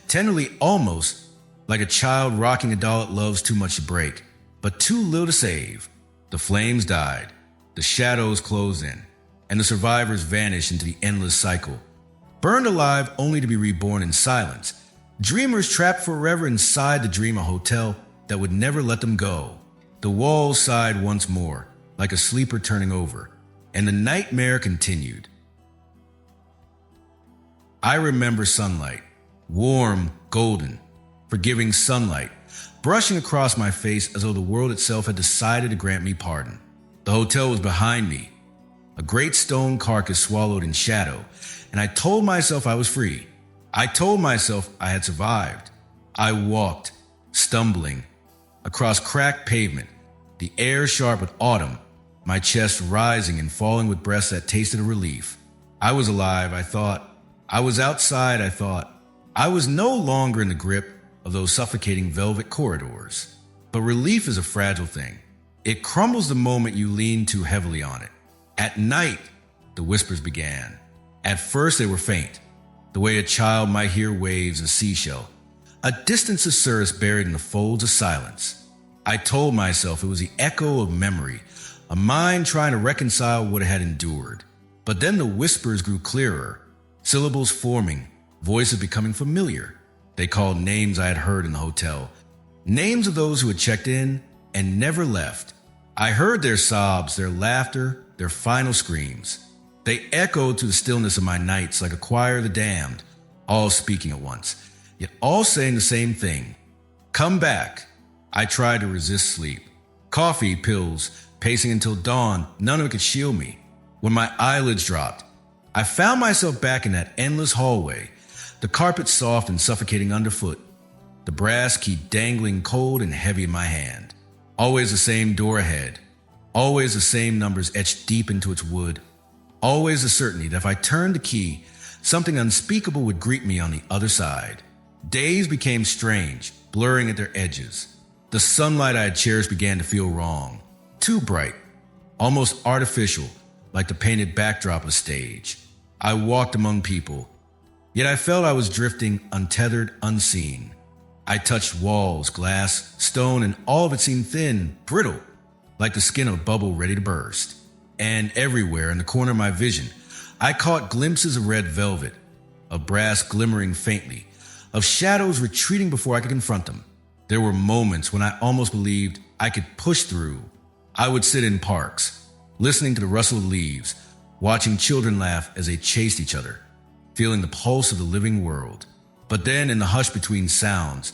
tenderly, almost like a child rocking a doll it loves too much to break, but too little to save. The flames died, the shadows closed in, and the survivors vanished into the endless cycle, burned alive only to be reborn in silence. Dreamers trapped forever inside the dream a hotel that would never let them go. The walls sighed once more, like a sleeper turning over, and the nightmare continued. I remember sunlight, warm, golden, forgiving sunlight, brushing across my face as though the world itself had decided to grant me pardon. The hotel was behind me, a great stone carcass swallowed in shadow, and I told myself I was free. I told myself I had survived. I walked, stumbling, across cracked pavement, the air sharp with autumn, my chest rising and falling with breaths that tasted of relief. I was alive, I thought. I was outside, I thought. I was no longer in the grip of those suffocating velvet corridors. But relief is a fragile thing. It crumbles the moment you lean too heavily on it. At night, the whispers began. At first they were faint, the way a child might hear waves in a seashell, a distant susurrus buried in the folds of silence. I told myself it was the echo of memory, a mind trying to reconcile what it had endured. But then the whispers grew clearer, syllables forming, voices becoming familiar. They called names I had heard in the hotel, names of those who had checked in and never left. I heard their sobs, their laughter, their final screams. They echoed through the stillness of my nights like a choir of the damned, all speaking at once, yet all saying the same thing. Come back. I tried to resist sleep. Coffee, pills, pacing until dawn, none of it could shield me. When my eyelids dropped, I found myself back in that endless hallway, the carpet soft and suffocating underfoot, the brass key dangling cold and heavy in my hand. Always the same door ahead, always the same numbers etched deep into its wood, always the certainty that if I turned the key, something unspeakable would greet me on the other side. Days became strange, blurring at their edges. The sunlight I had cherished began to feel wrong, too bright, almost artificial, like the painted backdrop of a stage. I walked among people, yet I felt I was drifting, untethered, unseen. I touched walls, glass, stone, and all of it seemed thin, brittle, like the skin of a bubble ready to burst. And everywhere in the corner of my vision, I caught glimpses of red velvet, of brass glimmering faintly, of shadows retreating before I could confront them. There were moments when I almost believed I could push through. I would sit in parks, listening to the rustle of leaves, watching children laugh as they chased each other, feeling the pulse of the living world. But then in the hush between sounds,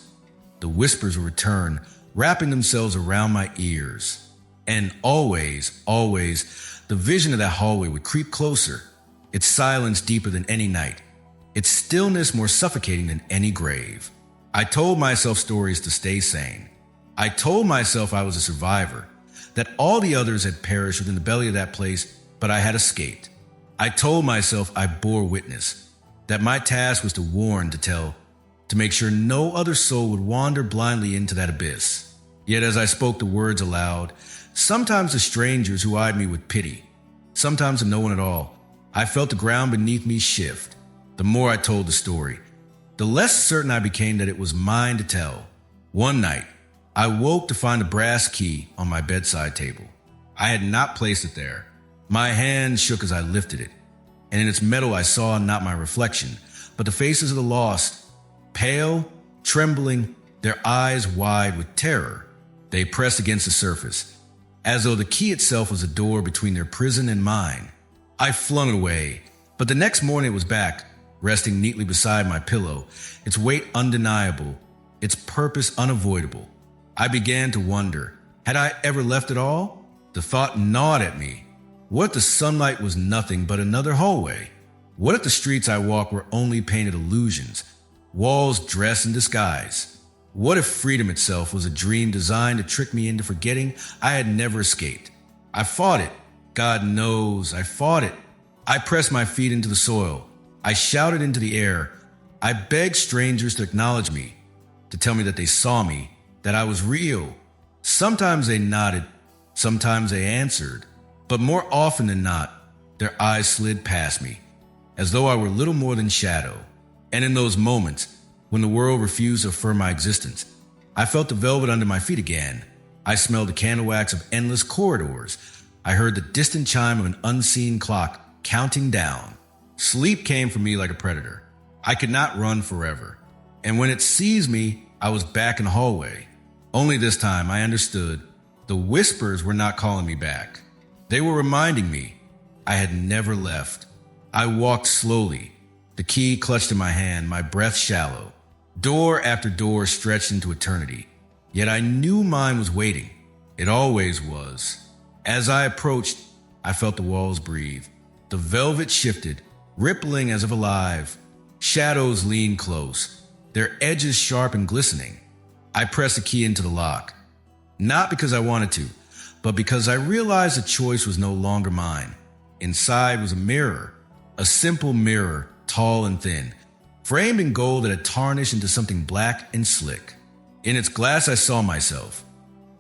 the whispers would return, wrapping themselves around my ears. And always, always, the vision of that hallway would creep closer, its silence deeper than any night, its stillness more suffocating than any grave. I told myself stories to stay sane. I told myself I was a survivor, that all the others had perished within the belly of that place, but I had escaped. I told myself I bore witness, that my task was to warn, to tell, to make sure no other soul would wander blindly into that abyss. Yet as I spoke the words aloud, sometimes to strangers who eyed me with pity, sometimes to no one at all, I felt the ground beneath me shift. The more I told the story, the less certain I became that it was mine to tell. One night, I woke to find a brass key on my bedside table. I had not placed it there. My hand shook as I lifted it, and in its metal I saw not my reflection, but the faces of the lost, pale, trembling, their eyes wide with terror. They pressed against the surface, as though the key itself was a door between their prison and mine. I flung it away, but the next morning it was back, resting neatly beside my pillow, its weight undeniable, its purpose unavoidable. I began to wonder, had I ever left it all? The thought gnawed at me. What if the sunlight was nothing but another hallway? What if the streets I walked were only painted illusions, walls dressed in disguise? What if freedom itself was a dream designed to trick me into forgetting I had never escaped? I fought it. God knows I fought it. I pressed my feet into the soil. I shouted into the air. I begged strangers to acknowledge me, to tell me that they saw me, that I was real. Sometimes they nodded, sometimes they answered, but more often than not, their eyes slid past me, as though I were little more than shadow. And in those moments, when the world refused to affirm my existence, I felt the velvet under my feet again. I smelled the candle wax of endless corridors. I heard the distant chime of an unseen clock counting down. Sleep came for me like a predator. I could not run forever. And when it seized me, I was back in the hallway. Only this time I understood. The whispers were not calling me back. They were reminding me I had never left. I walked slowly, the key clutched in my hand, my breath shallow. Door after door stretched into eternity. Yet I knew mine was waiting. It always was. As I approached, I felt the walls breathe. The velvet shifted, rippling as if alive. Shadows leaned close, their edges sharp and glistening. I pressed the key into the lock, not because I wanted to, but because I realized the choice was no longer mine. Inside was a mirror, a simple mirror, tall and thin, framed in gold that had tarnished into something black and slick. In its glass I saw myself,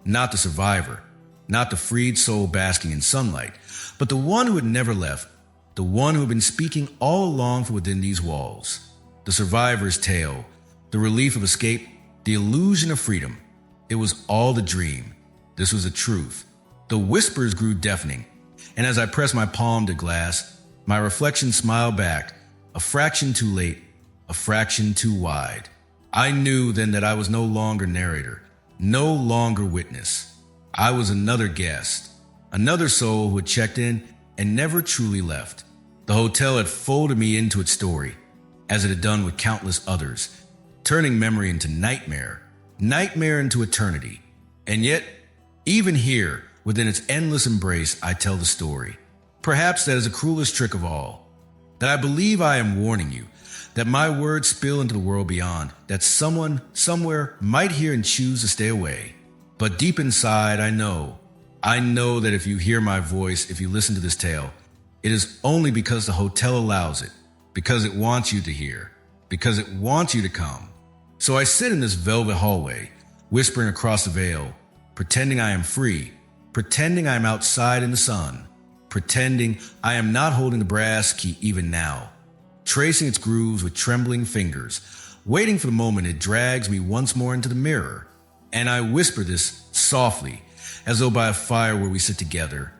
not the survivor, not the freed soul basking in sunlight, but the one who had never left, the one who had been speaking all along from within these walls. The survivor's tale, the relief of escape, the illusion of freedom. It was all the dream. This was the truth. The whispers grew deafening, and as I pressed my palm to glass, my reflection smiled back, a fraction too late, a fraction too wide. I knew then that I was no longer narrator, no longer witness. I was another guest, another soul who had checked in and never truly left. The hotel had folded me into its story, as it had done with countless others, turning memory into nightmare, nightmare into eternity. And yet, even here, within its endless embrace, I tell the story. Perhaps that is the cruelest trick of all, that I believe I am warning you, that my words spill into the world beyond, that someone, somewhere, might hear and choose to stay away. But deep inside, I know that if you hear my voice, if you listen to this tale, it is only because the hotel allows it, because it wants you to hear, because it wants you to come. So I sit in this velvet hallway, whispering across the veil, pretending I am free, pretending I am outside in the sun, pretending I am not holding the brass key even now, tracing its grooves with trembling fingers, waiting for the moment it drags me once more into the mirror. And I whisper this softly, as though by a fire where we sit together.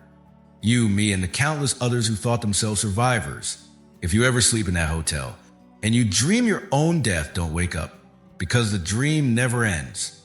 You, me, and the countless others who thought themselves survivors. If you ever sleep in that hotel, and you dream your own death, don't wake up, because the dream never ends.